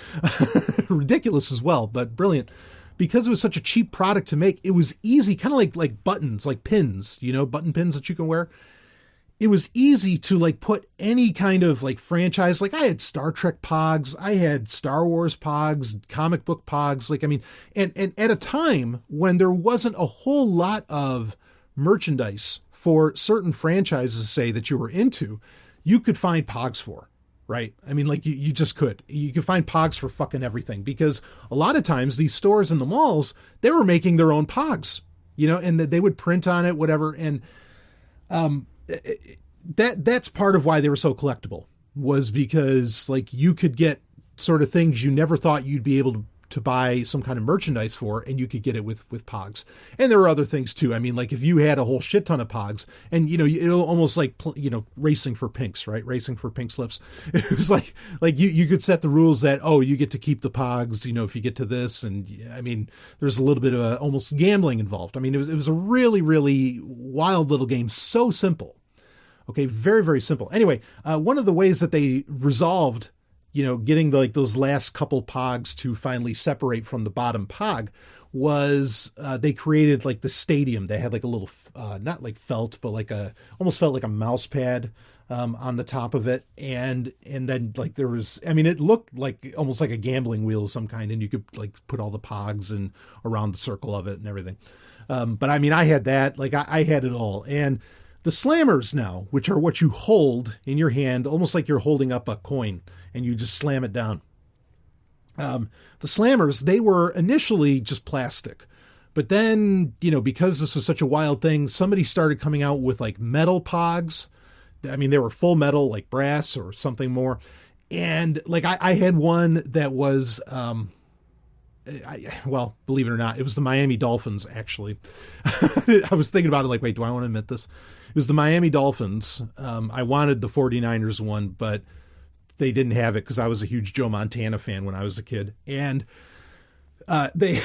S1: ridiculous as well, but brilliant. Because it was such a cheap product to make, it was easy, kind of like buttons, like pins, button pins that you can wear. it was easy to like put any kind of like franchise. Like I had Star Trek POGs, I had Star Wars POGs, comic book POGs. Like, I mean, and at a time when there wasn't a whole lot of merchandise for certain franchises, say, that you were into, you could find POGs for, right? I mean, like you just could. You could find POGs for fucking everything, because a lot of times these stores in the malls, they were making their own POGs, you know, and they would print on it, whatever. And that's part of why they were so collectible, was because like you could get sort of things you never thought you'd be able to buy some kind of merchandise for, and you could get it with POGs. And there were other things too. I mean, like if you had a whole shit ton of POGs, and, you know, it'll almost like, you know, racing for pinks, right? Racing for pink slips. It was like you could set the rules that, oh, you get to keep the POGs, you know, if you get to this. And I mean, there's a little bit of almost gambling involved. I mean, it was a really, really wild little game. So simple. Okay. Very, very simple. Anyway, one of the ways that they resolved, you know, getting those last couple POGs to finally separate from the bottom POG was they created like the stadium. They had like a little, not like felt, but like almost felt like a mouse pad on the top of it. And then like there was, I mean, it looked like almost like a gambling wheel of some kind, and you could like put all the POGs and around the circle of it and everything. But I mean, I had that, like I had it all. And the slammers now, which are what you hold in your hand, almost like you're holding up a coin and you just slam it down. The slammers, they were initially just plastic, but then, you know, because this was such a wild thing, somebody started coming out with like metal POGs. I mean, they were full metal, like brass or something more. And like, I had one that was, well, believe it or not, it was the Miami Dolphins, actually. I was thinking about it like, wait, do I want to admit this? It was the Miami Dolphins. I wanted the 49ers one, but they didn't have it because I was a huge Joe Montana fan when I was a kid. And they,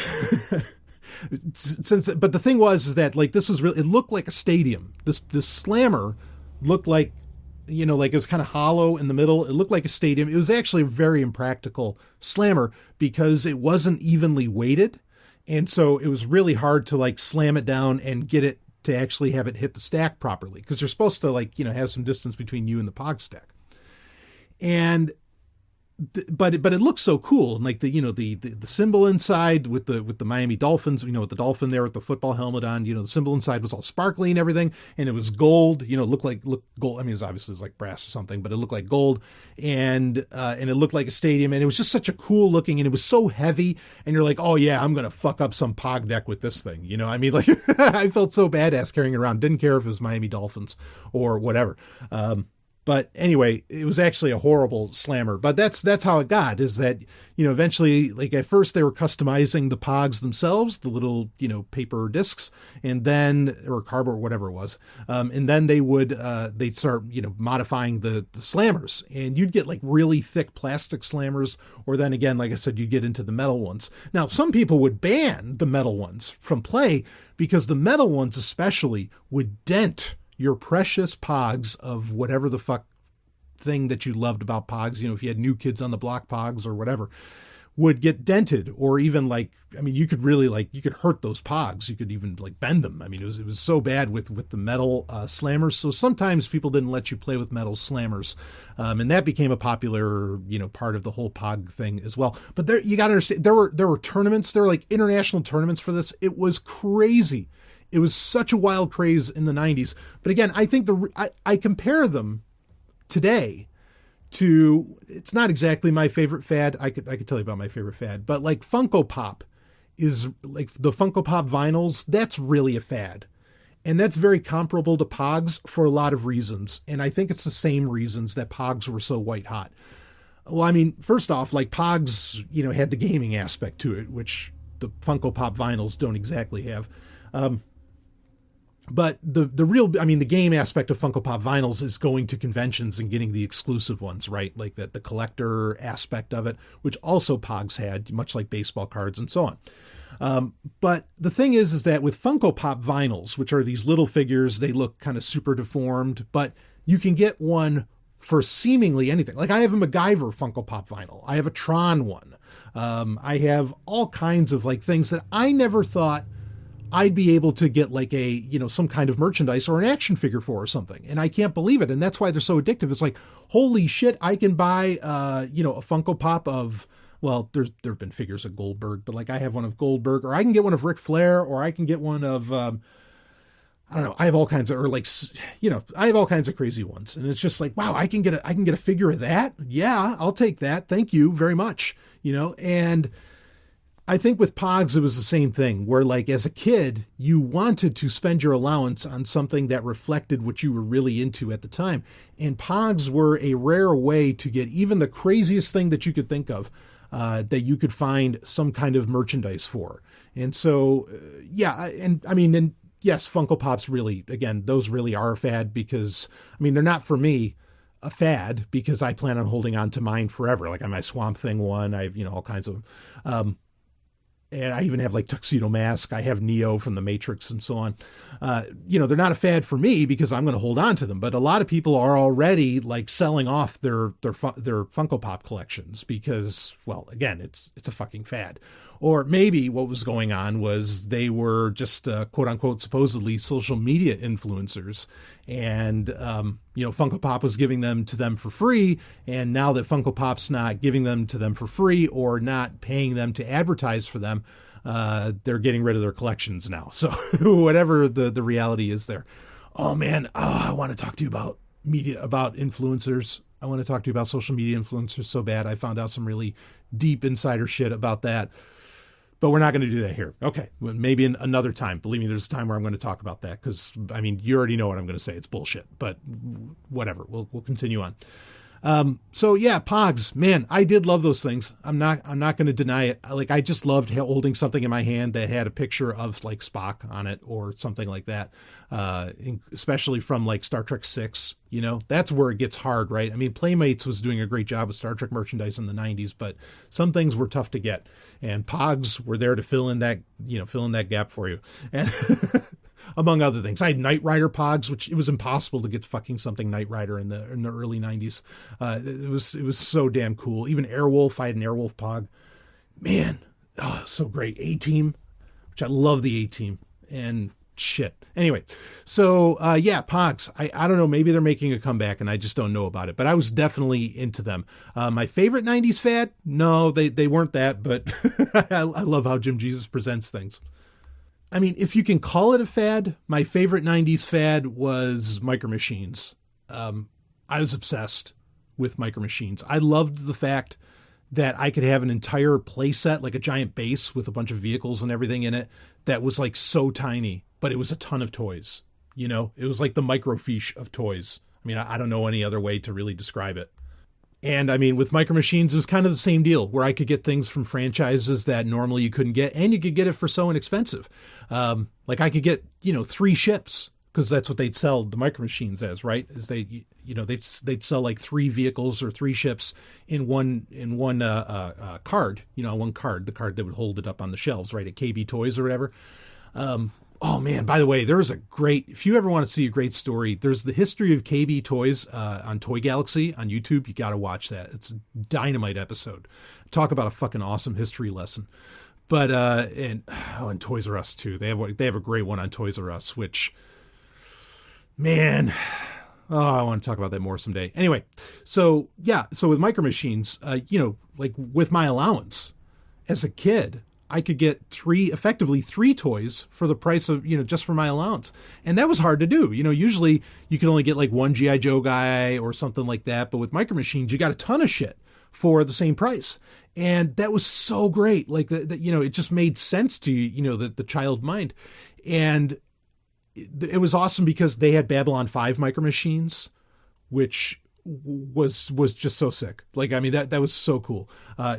S1: but the thing is that like, this was really, it looked like a stadium. This slammer looked like, you know, like it was kind of hollow in the middle. It looked like a stadium. It was actually a very impractical slammer because it wasn't evenly weighted. And so it was really hard to like slam it down and get it to actually have it hit the stack properly, because you're supposed to like, you know, have some distance between you and the POG stack. And but it looks so cool, and like the, you know, the symbol inside with the Miami Dolphins, you know, with the dolphin there with the football helmet on, you know, the symbol inside was all sparkly and everything, and it was gold, you know, looked gold. I mean, it was like brass or something, but it looked like gold, and it looked like a stadium, and it was just such a cool looking, and it was so heavy, and you're like, oh yeah, I'm gonna fuck up some POG deck with this thing, you know. I mean, like I felt so badass carrying it around. Didn't care if it was Miami Dolphins or whatever. But anyway, it was actually a horrible slammer, but that's how it got, is that, you know, eventually, like at first they were customizing the POGs themselves, the little, you know, paper discs, and then, or cardboard, whatever it was. And then they'd start, you know, modifying the slammers, and you'd get like really thick plastic slammers, or then again, like I said, you get into the metal ones. Now, some people would ban the metal ones from play because the metal ones especially would dent your precious POGs of whatever the fuck thing that you loved about POGs, you know, if you had New Kids on the Block POGs or whatever, would get dented, or even like, I mean, you could really like, you could hurt those POGs. You could even like bend them. I mean, it was so bad with the metal slammers. So sometimes people didn't let you play with metal slammers. And that became a popular, you know, part of the whole POG thing as well. But there, you got to understand, there were tournaments, there were like international tournaments for this. It was crazy. It was such a wild craze in the 90s. But again, I think I compare them today to, it's not exactly my favorite fad. I could tell you about my favorite fad, but like Funko Pop is like the Funko Pop vinyls. That's really a fad. And that's very comparable to POGs for a lot of reasons. And I think it's the same reasons that POGs were so white hot. Well, I mean, first off, like POGs, you know, had the gaming aspect to it, which the Funko Pop vinyls don't exactly have. But the real, I mean, the game aspect of Funko Pop vinyls is going to conventions and getting the exclusive ones, right? Like the collector aspect of it, which also POGs had, much like baseball cards and so on. But the thing is that with Funko Pop vinyls, which are these little figures, they look kind of super deformed, but you can get one for seemingly anything. Like I have a MacGyver Funko Pop vinyl. I have a Tron one. I have all kinds of like things that I never thought I'd be able to get like a, some kind of merchandise or an action figure for or something. And I can't believe it. And that's why they're so addictive. It's like, holy shit, I can buy, a Funko Pop of, well, there've been figures of Goldberg, but like I have one of Goldberg, or I can get one of Ric Flair, or I can get one of, I don't know. I have all kinds of, or like, I have all kinds of crazy ones. And it's just like, wow, I can get a figure of that. Yeah, I'll take that. Thank you very much. And I think with POGs, it was the same thing where like as a kid, you wanted to spend your allowance on something that reflected what you were really into at the time. And POGs were a rare way to get even the craziest thing that you could think of, that you could find some kind of merchandise for. And so, and yes, Funko Pops really, again, those really are a fad because, they're not for me a fad because I plan on holding on to mine forever. Like on my Swamp Thing one, I have, all kinds of, and I even have like Tuxedo Mask. I have Neo from the Matrix and so on. They're not a fad for me because I'm going to hold on to them. But a lot of people are already like selling off their Funko Pop collections because, well, again, it's a fucking fad. Or maybe what was going on was they were just quote unquote supposedly social media influencers, and Funko Pop was giving them to them for free. And now that Funko Pop's not giving them to them for free or not paying them to advertise for them, they're getting rid of their collections now. So whatever the reality is there. Oh man, I want to talk to you about about influencers. I want to talk to you about social media influencers so bad. I found out some really deep insider shit about that. But we're not going to do that here. Okay, well, maybe another time. Believe me, there's a time where I'm going to talk about that because, you already know what I'm going to say. It's bullshit, but whatever. We'll continue on. So yeah, Pogs, man, I did love those things. I'm not going to deny it. Like, I just loved holding something in my hand that had a picture of like Spock on it or something like that. Especially from like Star Trek 6, that's where it gets hard, right? Playmates was doing a great job with Star Trek merchandise in the 90s, but some things were tough to get, and Pogs were there to fill in that gap for you. And among other things, I had Knight Rider Pogs, which it was impossible to get fucking something Knight Rider in the early 90s. It was so damn cool. Even Airwolf, I had an Airwolf Pog. Man, so great. A-Team, which I love the A-Team, and shit. Anyway, so Pogs. I don't know, maybe they're making a comeback and I just don't know about it, but I was definitely into them. My favorite 90s fad? No, they weren't that, but I love how Jim Jesus presents things. If you can call it a fad, my favorite 90s fad was Micro Machines. I was obsessed with Micro Machines. I loved the fact that I could have an entire play set, like a giant base with a bunch of vehicles and everything in it that was like so tiny, but it was a ton of toys. It was like the microfiche of toys. I don't know any other way to really describe it. And with Micro Machines, it was kind of the same deal where I could get things from franchises that normally you couldn't get, and you could get it for so inexpensive. Like I could get, 3 ships, because that's what they'd sell the Micro Machines as, right? Is they'd sell like 3 vehicles or 3 ships in one card, one card, the card that would hold it up on the shelves, right? At KB Toys or whatever. Oh man, by the way, if you ever want to see a great story, there's the history of KB Toys on Toy Galaxy on YouTube. You got to watch that. It's a dynamite episode. Talk about a fucking awesome history lesson. But, and Toys R Us too. They have a great one on Toys R Us, which, man, I want to talk about that more someday. Anyway, so with Micro Machines, like with my allowance as a kid, I could get effectively three toys for the price of, just for my allowance. And that was hard to do. Usually you can only get like one G.I. Joe guy or something like that. But with Micro Machines, you got a ton of shit for the same price. And that was so great. Like it just made sense to, the child mind. And it was awesome because they had Babylon 5 Micro Machines, which was just so sick. Like, that was so cool.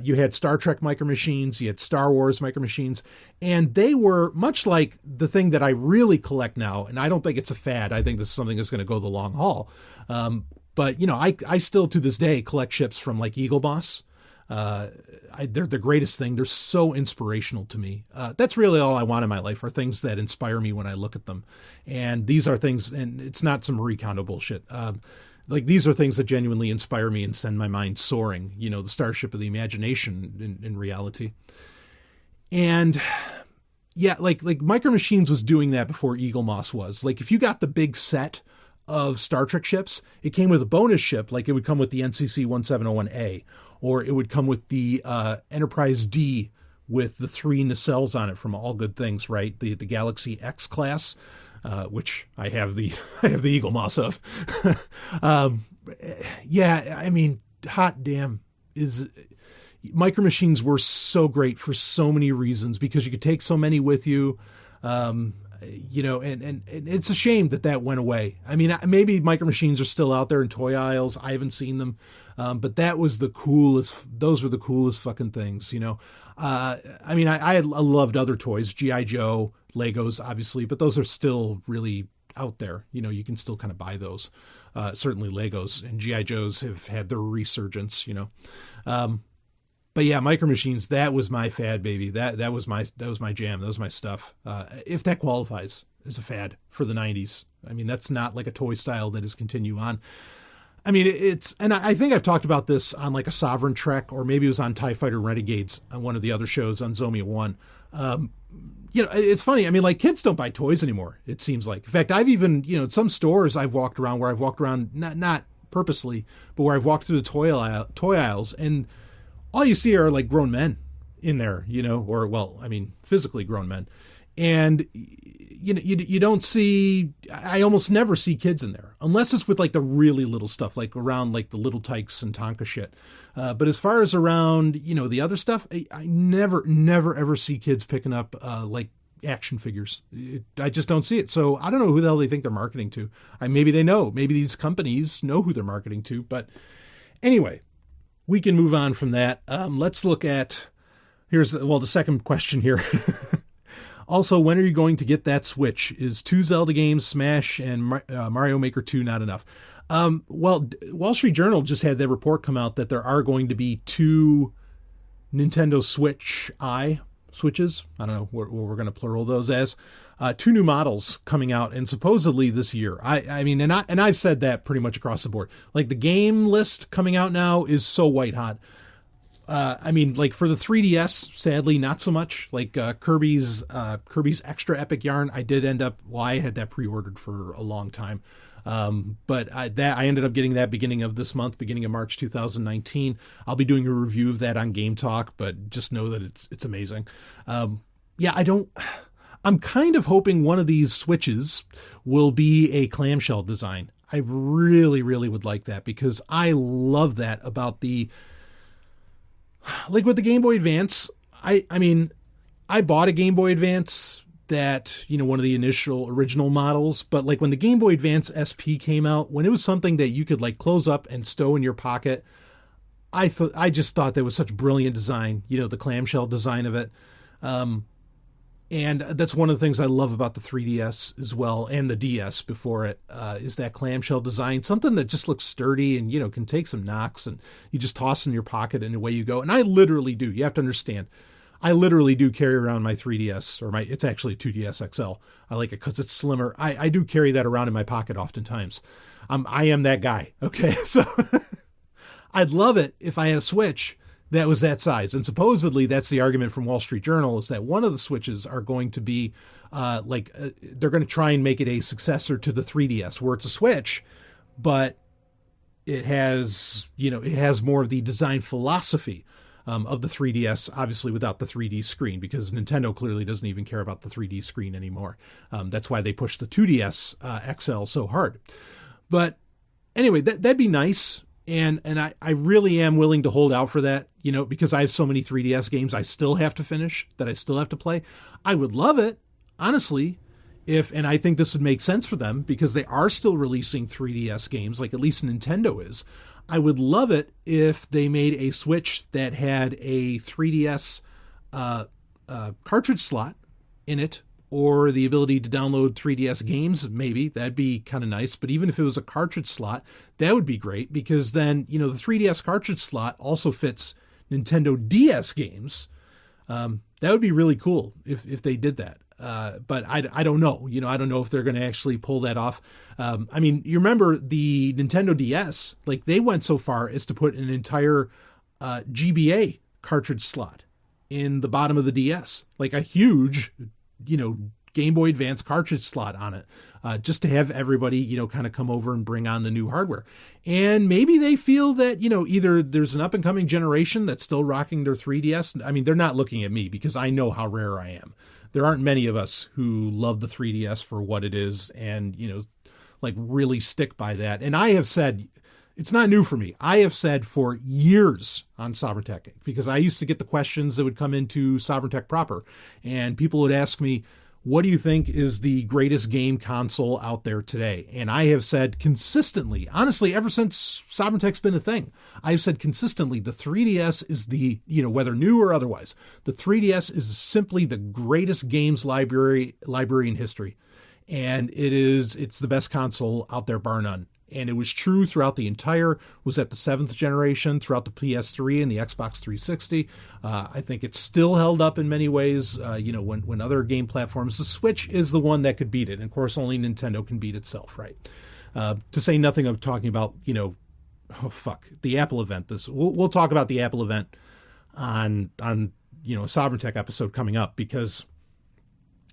S1: You had Star Trek Micro Machines, you had Star Wars Micro Machines, and they were much like the thing that I really collect now. And I don't think it's a fad. I think this is something that's going to go the long haul. But I still to this day collect ships from like Eagle Boss. They're the greatest thing. They're so inspirational to me. That's really all I want in my life, are things that inspire me when I look at them. And these are things, and it's not some Marie Kondo bullshit. Like, these are things that genuinely inspire me and send my mind soaring, the starship of the imagination in reality. And yeah, like Micro Machines was doing that before Eagle Moss was. Like if you got the big set of Star Trek ships, it came with a bonus ship. Like it would come with the NCC 1701A, or it would come with the Enterprise D with the 3 nacelles on it from All Good Things, right? The Galaxy X class, which I have the Eagle Moss of. Yeah, I mean, hot damn, Micro Machines were so great for so many reasons because you could take so many with you. You know, and it's a shame that went away. I mean, maybe Micro Machines are still out there in toy aisles. I haven't seen them. But that was the coolest. Those were the coolest fucking things, you know. I mean, I loved other toys, G.I. Joe, Legos, obviously, but those are still really out there. You know, you can still kind of buy those. Certainly Legos and G.I. Joes have had their resurgence, you know. But yeah, Micro Machines, that was my fad, baby. That was my jam. That was my stuff. If that qualifies as a fad for the 90s. I mean, that's not like a toy style that has continued on. I mean, and I think I've talked about this on like a Sovereign Trek, or maybe it was on TIE Fighter Renegades on one of the other shows on Zomia One. You know, it's funny. I mean, like kids don't buy toys anymore, it seems like. In fact, I've even, you know, some stores I've walked around where I've walked around, not purposely, but where I've walked through the toy aisles, and all you see are like grown men in there, you know, or, well, I mean, physically grown men. And, you know, you don't see, I almost never see kids in there, unless it's with like the really little stuff, like around like the Little Tykes and Tonka shit. But as far as around, you know, the other stuff, I never, ever see kids picking up like action figures. I just don't see it. So I don't know who the hell they think they're marketing to. Maybe they know, maybe these companies know who they're marketing to. But anyway, we can move on from that. Let's look at, the second question here. Also, when are you going to get that Switch? Is 2 Zelda games, Smash, and Mario Maker 2 not enough? Well, Wall Street Journal just had that report come out that there are going to be 2 Nintendo Switches. I don't know what we're going to plural those as. 2 new models coming out, and supposedly this year. I mean, and I've said that pretty much across the board. Like the game list coming out now is so white hot. I mean, like for the 3DS, sadly, not so much. Like Kirby's Extra Epic Yarn, I did end up. Well, I had that pre-ordered for a long time, but I ended up getting that beginning of this month, beginning of March 2019. I'll be doing a review of that on Game Talk, but just know that it's amazing. Yeah, I'm kind of hoping one of these Switches will be a clamshell design. I really, really would like that because I love that about like with the Game Boy Advance. I mean, I bought a Game Boy Advance that, you know, one of the initial original models, but like when the Game Boy Advance SP came out, when it was something that you could like close up and stow in your pocket, I just thought that was such brilliant design, you know, the clamshell design of it. And that's one of the things I love about the 3DS as well, and the DS before it, is that clamshell design, something that just looks sturdy and, you know, can take some knocks, and you just toss it in your pocket and away you go. And I literally do. You have to understand, I literally do carry around my 3DS, or it's actually a 2DS XL. I like it because it's slimmer. I do carry that around in my pocket oftentimes. I am that guy. Okay. So I'd love it if I had a Switch that was that size. And supposedly that's the argument from Wall Street Journal, is that one of the Switches are going to be they're going to try and make it a successor to the 3DS, where it's a Switch, but it has more of the design philosophy of the 3DS, obviously without the 3D screen, because Nintendo clearly doesn't even care about the 3D screen anymore. That's why they pushed the 2DS XL so hard. But anyway, that'd be nice. And I really am willing to hold out for that, you know, because I have so many 3DS games I still have to finish, that I still have to play. I would love it, honestly, and I think this would make sense for them because they are still releasing 3DS games, like at least Nintendo is. I would love it if they made a Switch that had a 3DS cartridge slot in it, or the ability to download 3DS games. Maybe that'd be kind of nice. But even if it was a cartridge slot, that would be great, because then, you know, the 3DS cartridge slot also fits Nintendo DS games. That would be really cool if they did that. But I don't know. You know, I don't know if they're going to actually pull that off. I mean, you remember the Nintendo DS, like they went so far as to put an entire GBA cartridge slot in the bottom of the DS, like a huge Game Boy Advance cartridge slot on it, just to have everybody, kind of come over and bring on the new hardware. And maybe they feel that, either there's an up and coming generation that's still rocking their 3DS. I mean, they're not looking at me because I know how rare I am. There aren't many of us who love the 3DS for what it is and, really stick by that. And I have said, it's not new for me. I have said for years on Sovereign Tech, because I used to get the questions that would come into Sovereign Tech proper, and people would ask me, what do you think is the greatest game console out there today? And I have said consistently, honestly, ever since Sovereign Tech's been a thing, I've said consistently, the 3DS is the, whether new or otherwise, the 3DS is simply the greatest games library in history. And it's the best console out there, bar none. And it was true throughout the was at the 7th generation, throughout the PS3 and the Xbox 360. I think it's still held up in many ways, when other game platforms. The Switch is the one that could beat it. And of course, only Nintendo can beat itself, right? To say nothing of talking about, the Apple event. We'll talk about the Apple event on a Sovereign Tech episode coming up, because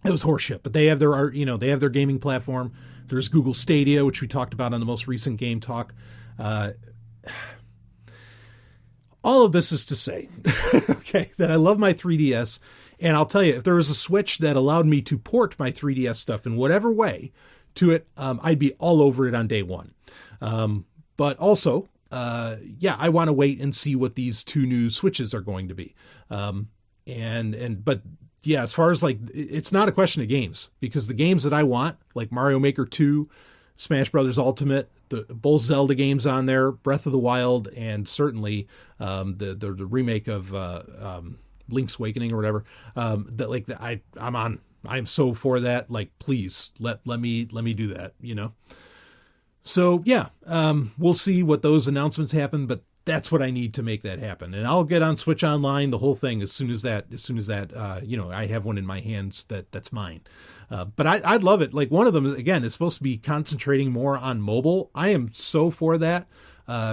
S1: it was horseshit. But they have their gaming platform. There's Google Stadia, which we talked about on the most recent Game Talk. All of this is to say, okay, that I love my 3DS. And I'll tell you, if there was a Switch that allowed me to port my 3DS stuff in whatever way to it, I'd be all over it on day one. But also, I want to wait and see what these two new Switches are going to be. But yeah, as far as it's not a question of games, because the games that I want, like Mario Maker 2, Smash Brothers Ultimate, both Zelda games on there, Breath of the Wild, and certainly the remake of Link's Awakening or whatever. I'm so for that. Please let me do that. So yeah, we'll see what those announcements happen, but that's what I need to make that happen. And I'll get on Switch Online, the whole thing, as soon as that, I have one in my hands that's mine. But I'd love it. One of them, again, is supposed to be concentrating more on mobile. I am so for that,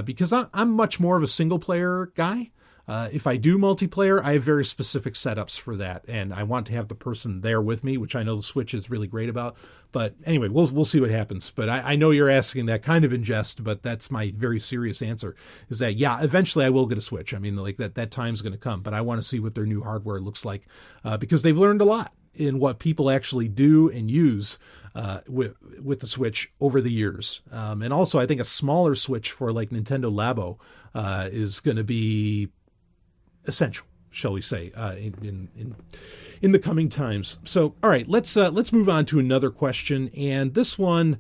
S1: because I'm much more of a single player guy. If I do multiplayer, I have very specific setups for that, and I want to have the person there with me, which I know the Switch is really great about. But anyway, we'll see what happens. But I know you're asking that kind of in jest, but that's my very serious answer, is that, yeah, eventually I will get a Switch. I mean, that time's going to come, but I want to see what their new hardware looks like, because they've learned a lot in what people actually do and use with the Switch over the years. And also, I think a smaller Switch for Nintendo Labo is going to be essential, shall we say, in the coming times. So, all right, let's move on to another question, and this one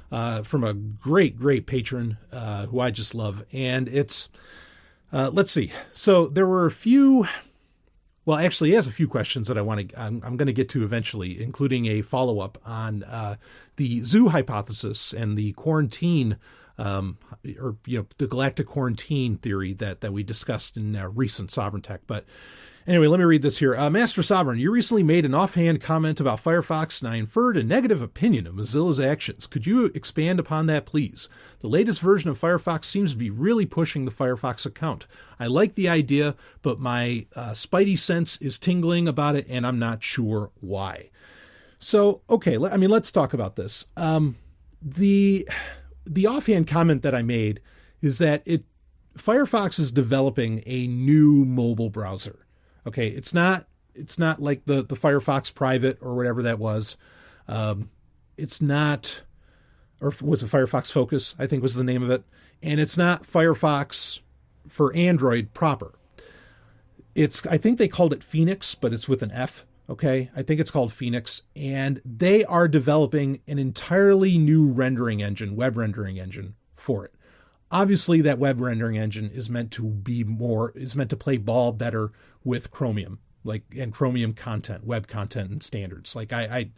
S1: from a great patron who I just love, and it's let's see. So there were a few. Well, actually, he has a few questions that I'm going to get to eventually, including a follow-up on the zoo hypothesis and the quarantine. The galactic quarantine theory that we discussed in recent Sovereign Tech. But anyway, let me read this here. Master Sovereign, you recently made an offhand comment about Firefox, and I inferred a negative opinion of Mozilla's actions. Could you expand upon that, please? The latest version of Firefox seems to be really pushing the Firefox account. I like the idea, but my spidey sense is tingling about it, and I'm not sure why. So, okay, let's talk about this. The offhand comment that I made is that Firefox is developing a new mobile browser. Okay, it's not like the Firefox Private or whatever that was. It's not, or was it Firefox Focus, I think was the name of it. And it's not Firefox for Android proper. I think they called it Phoenix, but it's with an F. Okay, I think it's called Phoenix, and they are developing an entirely new web rendering engine for it. Obviously, that web rendering engine is meant to play ball better with Chromium, and Chromium content, web content and standards. I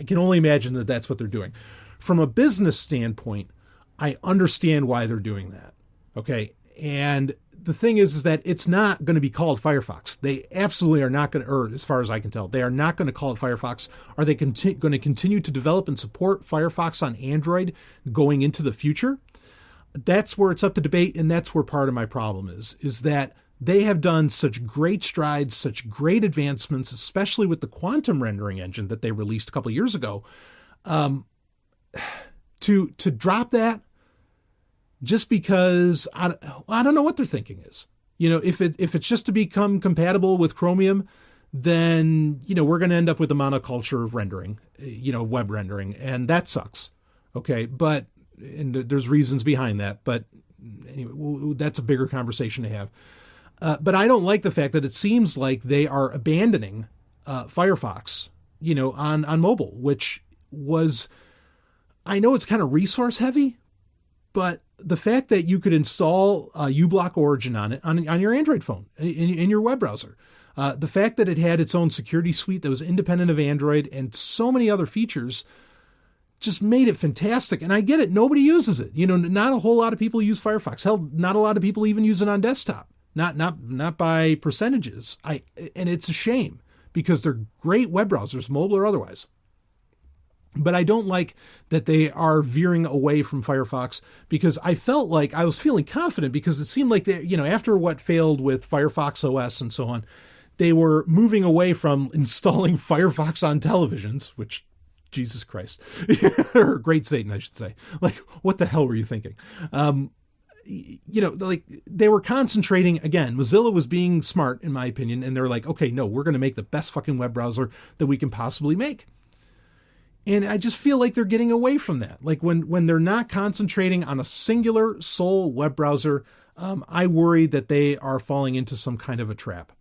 S1: can only imagine that that's what they're doing. From a business standpoint, I understand why they're doing that. Okay, and the thing is that it's not going to be called Firefox. They absolutely are not going to, or as far as I can tell, they are not going to call it Firefox. Are they going to continue to develop and support Firefox on Android going into the future? That's where it's up to debate, and that's where part of my problem is that they have done such great strides, such great advancements, especially with the quantum rendering engine that they released a couple of years ago. To drop that just because I don't know what their thinking is. If it's just to become compatible with Chromium, then, we're going to end up with a monoculture of rendering, web rendering, and that sucks. Okay. And there's reasons behind that, but anyway, that's a bigger conversation to have. But I don't like the fact that it seems like they are abandoning Firefox, on mobile, which was, I know it's kind of resource heavy, but the fact that you could install uBlock Origin on it, on your Android phone, in your web browser, the fact that it had its own security suite that was independent of Android and so many other features just made it fantastic. And I get it. Nobody uses it. Not a whole lot of people use Firefox. Hell, not a lot of people even use it on desktop. Not by percentages. And it's a shame because they're great web browsers, mobile or otherwise. But I don't like that they are veering away from Firefox, because I felt like I was feeling confident, because it seemed like they, after what failed with Firefox OS and so on, they were moving away from installing Firefox on televisions, which, Jesus Christ, or great Satan, I should say. Like, what the hell were you thinking? Like they were concentrating again. Mozilla was being smart, in my opinion, and they're like, okay, no, we're going to make the best fucking web browser that we can possibly make. And I just feel like they're getting away from that. Like when they're not concentrating on a singular sole web browser, I worry that they are falling into some kind of a trap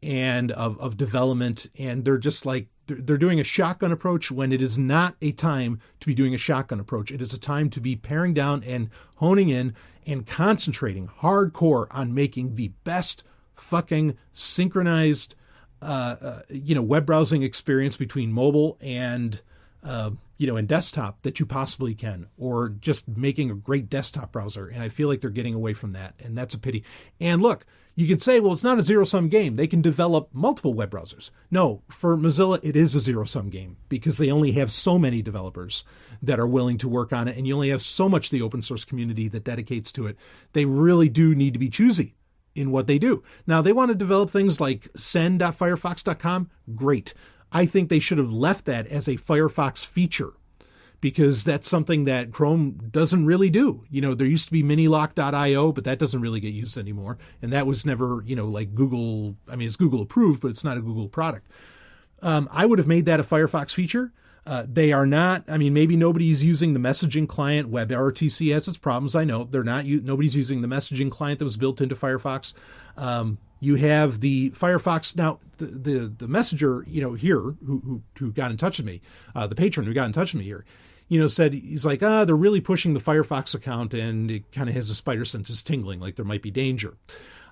S1: and of development. And they're just like, they're doing a shotgun approach when it is not a time to be doing a shotgun approach. It is a time to be paring down and honing in and concentrating hardcore on making the best fucking synchronized, web browsing experience between mobile and, and desktop that you possibly can, or just making a great desktop browser. And I feel like they're getting away from that. And that's a pity. And look, you can say, well, it's not a zero-sum game. They can develop multiple web browsers. No, for Mozilla, it is a zero-sum game, because they only have so many developers that are willing to work on it. And you only have so much the open source community that dedicates to it. They really do need to be choosy in what they do. Now, they want to develop things like send.firefox.com. Great. I think they should have left that as a Firefox feature, because that's something that Chrome doesn't really do. There used to be minilock.io, but that doesn't really get used anymore. And that was never, like Google. I mean, it's Google approved, but it's not a Google product. I would have made that a Firefox feature. They are not. I mean, maybe nobody's using the messaging client. WebRTC has its problems. I know they're not. Nobody's using the messaging client that was built into Firefox. You have the Firefox now. The messenger, here who got in touch with me, the patron who got in touch with me here, said he's like, they're really pushing the Firefox account, and it kind of has the spider senses tingling, like there might be danger.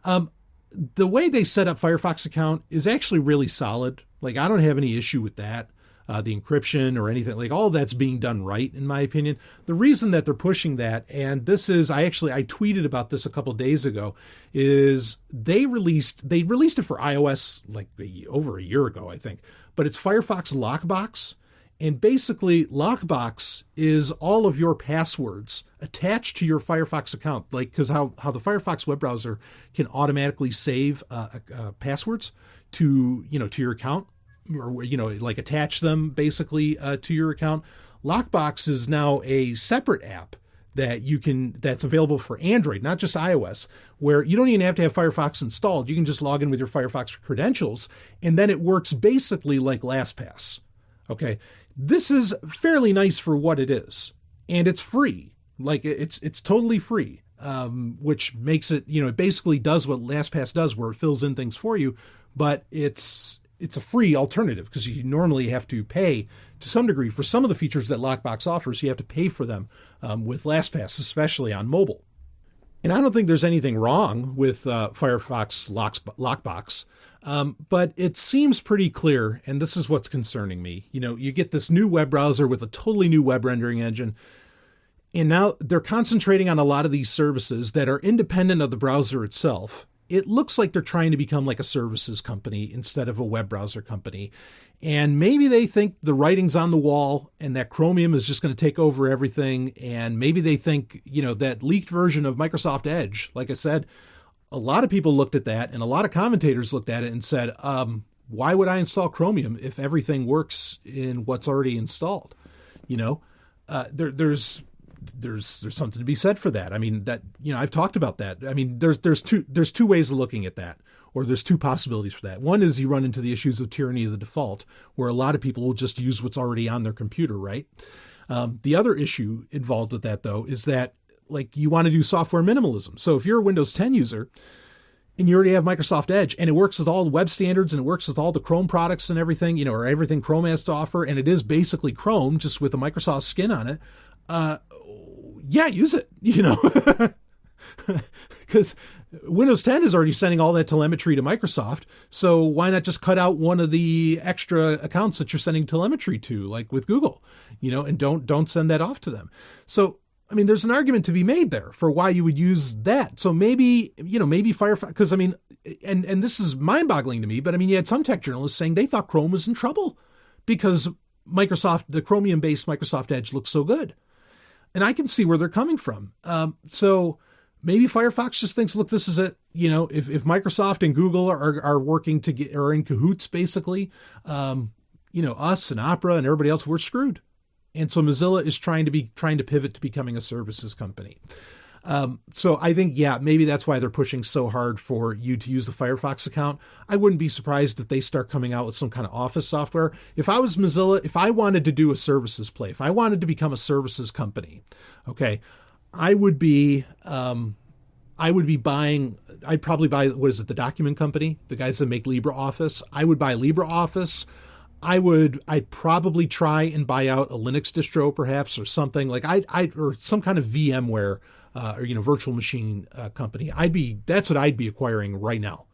S1: The way they set up Firefox account is actually really solid. Like, I don't have any issue with that. The encryption or anything, like all that's being done right, in my opinion. The reason that they're pushing that, and this is, I tweeted about this a couple of days ago, is they released it for iOS like over a year ago, I think, but it's Firefox Lockbox. And basically Lockbox is all of your passwords attached to your Firefox account. Like, because how the Firefox web browser can automatically save passwords to your account, or like attach them basically to your account. Lockbox is now a separate app that's available for Android, not just iOS, where you don't even have to have Firefox installed. You can just log in with your Firefox credentials, and then it works basically like LastPass. Okay, this is fairly nice for what it is, and it's free. Like, it's totally free, which makes it, it basically does what LastPass does, where it fills in things for you, but it's a free alternative, because you normally have to pay to some degree for some of the features that Lockbox offers. You have to pay for them with LastPass, especially on mobile. And I don't think there's anything wrong with Firefox Lockbox, but it seems pretty clear, and this is what's concerning me. You get this new web browser with a totally new web rendering engine, and now they're concentrating on a lot of these services that are independent of the browser itself. It looks like they're trying to become like a services company instead of a web browser company. And maybe they think the writing's on the wall and that Chromium is just going to take over everything. And maybe they think, that leaked version of Microsoft Edge, like I said, a lot of people looked at that, and a lot of commentators looked at it and said, why would I install Chromium if everything works in what's already installed? You know, there's something to be said for that. I mean, that, you know, I've talked about that. I mean, there's two ways of looking at that, or there's two possibilities for that. One is you run into the issues of tyranny of the default, where a lot of people will just use what's already on their computer, right? The other issue involved with that, though, is that, like, you want to do software minimalism. So if you're a Windows 10 user and you already have Microsoft Edge and it works with all the web standards and it works with all the Chrome products and everything, you know, or everything Chrome has to offer, and it is basically Chrome just with the Microsoft skin on it, yeah, use it, you know, because Windows 10 is already sending all that telemetry to Microsoft. So why not just cut out one of the extra accounts that you're sending telemetry to, like with Google, you know, and don't send that off to them. So, I mean, there's an argument to be made there for why you would use that. So maybe, you know, maybe Firefox, because I mean, and this is mind boggling to me, but I mean, you had some tech journalists saying they thought Chrome was in trouble because the Chromium based Microsoft Edge looks so good. And I can see where they're coming from. So maybe Firefox just thinks, look, this is it. You know, if Microsoft and Google are working are in cahoots, basically, you know, us and Opera and everybody else, we're screwed. And so Mozilla is trying to pivot to becoming a services company. So I think, yeah, maybe that's why they're pushing so hard for you to use the Firefox account. I wouldn't be surprised if they start coming out with some kind of Office software. If I was Mozilla, if I wanted to do a services play, if I wanted to become a services company, okay, I'd probably buy, what is it, the Document Company, the guys that make LibreOffice. I would buy LibreOffice. I'd probably try and buy out a Linux distro, perhaps, or something like or some kind of VMware, or, you know, virtual machine company. That's what I'd be acquiring right now.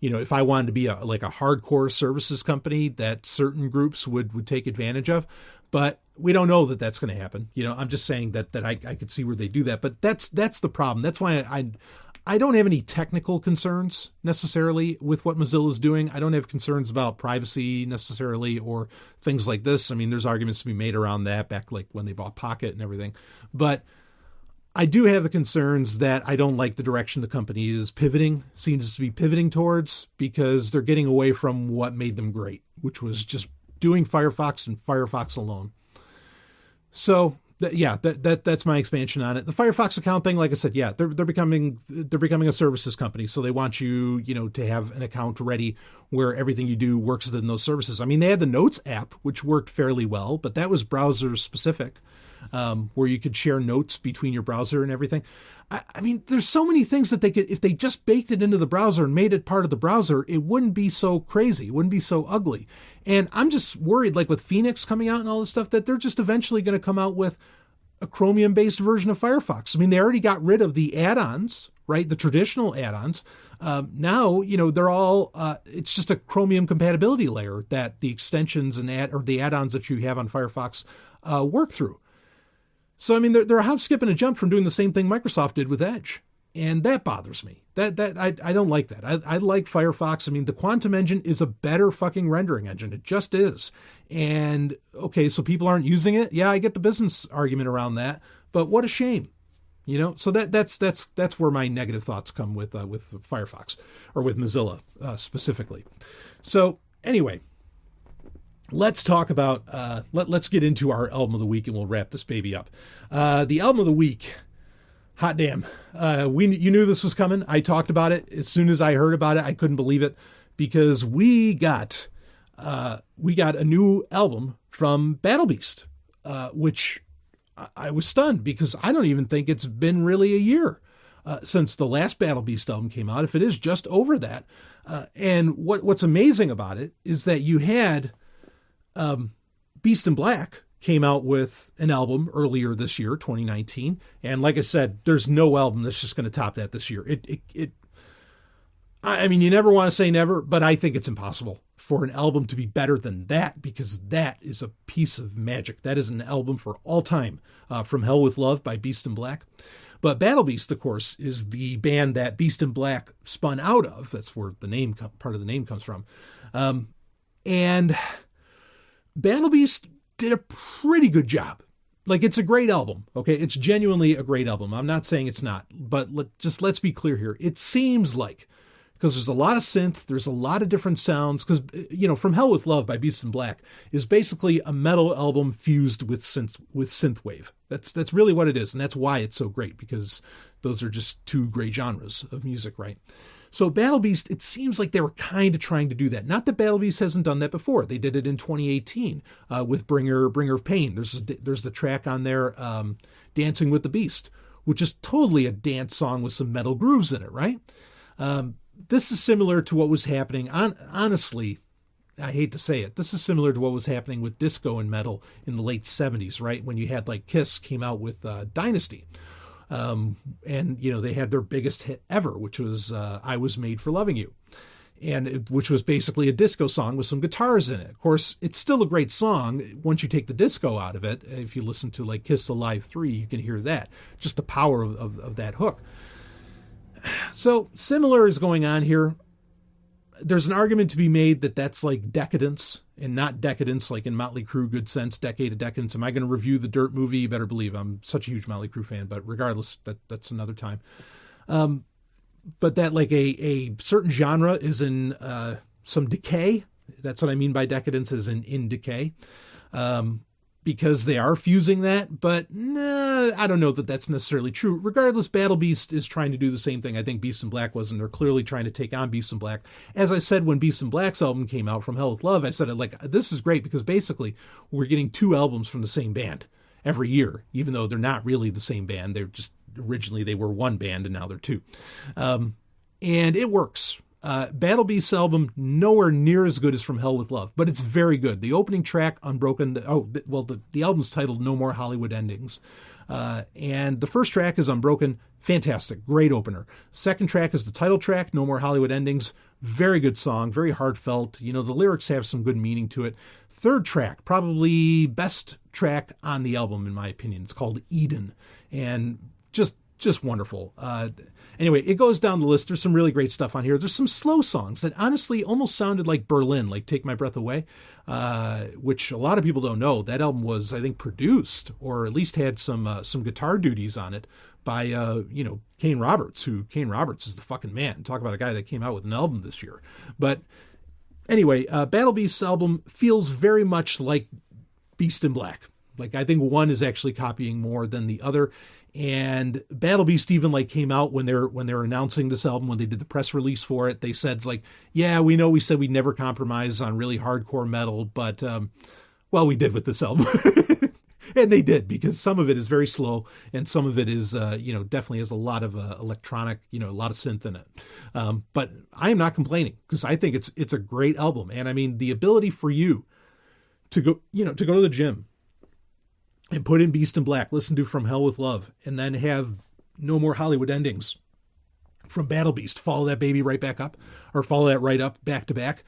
S1: You know, if I wanted to be a hardcore services company that certain groups would take advantage of, but we don't know that that's going to happen. You know, I'm just saying that I could see where they do that, but that's the problem. That's why I don't have any technical concerns necessarily with what Mozilla is doing. I don't have concerns about privacy necessarily or things like this. I mean, there's arguments to be made around that back like when they bought Pocket and everything. But I do have the concerns that I don't like the direction the company seems to be pivoting towards, because they're getting away from what made them great, which was just doing Firefox and Firefox alone. So that's my expansion on it. The Firefox account thing, like I said, yeah, they're becoming a services company. So they want you, you know, to have an account ready where everything you do works within those services. I mean, they had the Notes app, which worked fairly well, but that was browser specific, where you could share notes between your browser and everything. I mean, there's so many things that they could, if they just baked it into the browser and made it part of the browser, it wouldn't be so crazy. It wouldn't be so ugly. And I'm just worried, like with Phoenix coming out and all this stuff, that they're just eventually going to come out with a Chromium-based version of Firefox. I mean, they already got rid of the add-ons, right? The traditional add-ons. Now, you know, they're all, it's just a Chromium compatibility layer that the extensions and the add-ons that you have on Firefox work through. So, I mean, they're a hop, skip, and a jump from doing the same thing Microsoft did with Edge. And that bothers me. I don't like that. I like Firefox. I mean, the Quantum engine is a better fucking rendering engine. It just is. And okay, so people aren't using it. Yeah, I get the business argument around that, but what a shame. You know, so that's where my negative thoughts come with Firefox, or with Mozilla specifically. So anyway, let's talk about let's get into our album of the week, and we'll wrap this baby up. The album of the week. Hot damn. You knew this was coming. I talked about it. As soon as I heard about it, I couldn't believe it, because we got a new album from Battle Beast, which I was stunned, because I don't even think it's been really a year since the last Battle Beast album came out, if it is just over that. And what's amazing about it is that you had Beast in Black came out with an album earlier this year, 2019. And like I said, there's no album that's just going to top that this year. I mean, you never want to say never, but I think it's impossible for an album to be better than that, because that is a piece of magic. That is an album for all time, From Hell With Love by Beast in Black. But Battle Beast, of course, is the band that Beast in Black spun out of. That's where the name, part of the name comes from. And Battle Beast did a pretty good job Like, it's a great album, okay? It's genuinely a great album. I'm not saying it's not, but let's be clear here. It seems like, because there's a lot of synth, there's a lot of different sounds, because, From Hell with Love by Beast in Black is basically a metal album fused with synthwave. That's really what it is, and that's why it's so great, because those are just two great genres of music, right? So Battle Beast, it seems like they were kind of trying to do that. Not that Battle Beast hasn't done that before. They did it in 2018 with Bringer of Pain. There's the track on there, Dancing with the Beast, which is totally a dance song with some metal grooves in it, right? This is similar to what was happening. Honestly, I hate to say it, this is similar to what was happening with disco and metal in the late 70s, right? When you had like Kiss came out with Dynasty. They had their biggest hit ever, which was I Was Made for Loving You, which was basically a disco song with some guitars in it. Of course, it's still a great song once you take the disco out of it. If you listen to like Kiss Alive 3, you can hear that, just the power of that hook. So similar is going on here. There's an argument to be made that that's like decadence and not decadence like in Motley Crue, Good Sense, Decade of Decadence. Am I going to review the Dirt movie? You better believe I'm such a huge Motley Crue fan, but regardless, that's another time. But that like a certain genre is in some decay. That's what I mean by decadence, is in decay. Because they are fusing that, but I don't know that that's necessarily true. Regardless, Battle Beast is trying to do the same thing I think Beast in Black was, and they're clearly trying to take on Beast in Black. As I said, when Beast in Black's album came out, From Hell with Love, I said, this is great because basically we're getting two albums from the same band every year, even though they're not really the same band. They're just, originally they were one band and now they're two. And it works. Battle Beast's album, nowhere near as good as From Hell with Love, but it's very good. The opening track, Unbroken, the album's titled No More Hollywood Endings. And the first track is Unbroken, fantastic, great opener. Second track is the title track, No More Hollywood Endings, very good song, very heartfelt. The lyrics have some good meaning to it. Third track, probably best track on the album, in my opinion. It's called Eden, and just wonderful. Anyway, it goes down the list. There's some really great stuff on here. There's some slow songs that honestly almost sounded like Berlin, like Take My Breath Away, which a lot of people don't know. That album was, I think, produced or at least had some guitar duties on it by, Kane Roberts, Kane Roberts is the fucking man. Talk about a guy that came out with an album this year. But anyway, Battle Beast's album feels very much like Beast in Black. Like, I think one is actually copying more than the other. And Battle Beast even came out when they're announcing this album, when they did the press release for it, they said yeah, we know we said we'd never compromise on really hardcore metal, but we did with this album. And they did, because some of it is very slow and some of it is definitely has a lot of electronic, a lot of synth in it. But I am not complaining, because I think it's a great album. And I mean, the ability for you to go to the gym and put in Beast in Black, listen to From Hell with Love, and then have No More Hollywood Endings from Battle Beast, follow that baby right back up, or follow that right up back to back,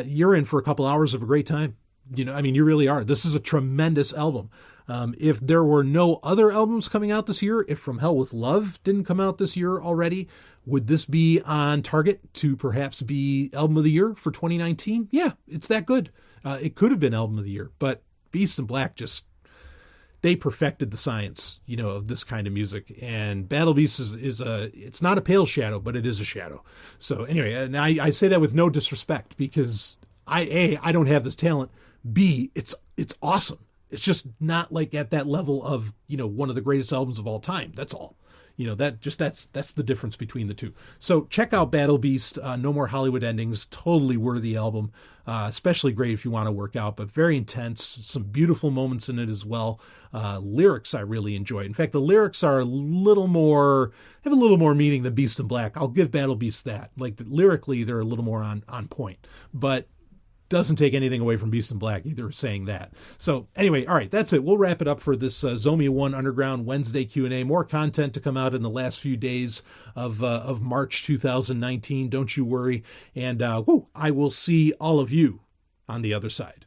S1: you're in for a couple hours of a great time. You really are. This is a tremendous album. If there were no other albums coming out this year, if From Hell with Love didn't come out this year already, would this be on target to perhaps be Album of the Year for 2019? Yeah, it's that good. It could have been Album of the Year, but Beast in Black they perfected the science, of this kind of music. And Battle Beast it's not a pale shadow, but it is a shadow. So anyway, and I say that with no disrespect, because I don't have this talent. B, it's awesome. It's just not at that level of, one of the greatest albums of all time. That's all. That's the difference between the two. So check out Battle Beast, No More Hollywood Endings, totally worthy album, especially great if you want to work out, but very intense, some beautiful moments in it as well. Lyrics I really enjoyed. In fact, the lyrics are have a little more meaning than Beast in Black. I'll give Battle Beast that. Lyrically, they're a little more on point, but doesn't take anything away from Beast in Black either, saying that. So anyway, all right, that's it. We'll wrap it up for this Zomia ONE Underground Wednesday Q&A. More content to come out in the last few days of March 2019. Don't you worry. And I will see all of you on the other side.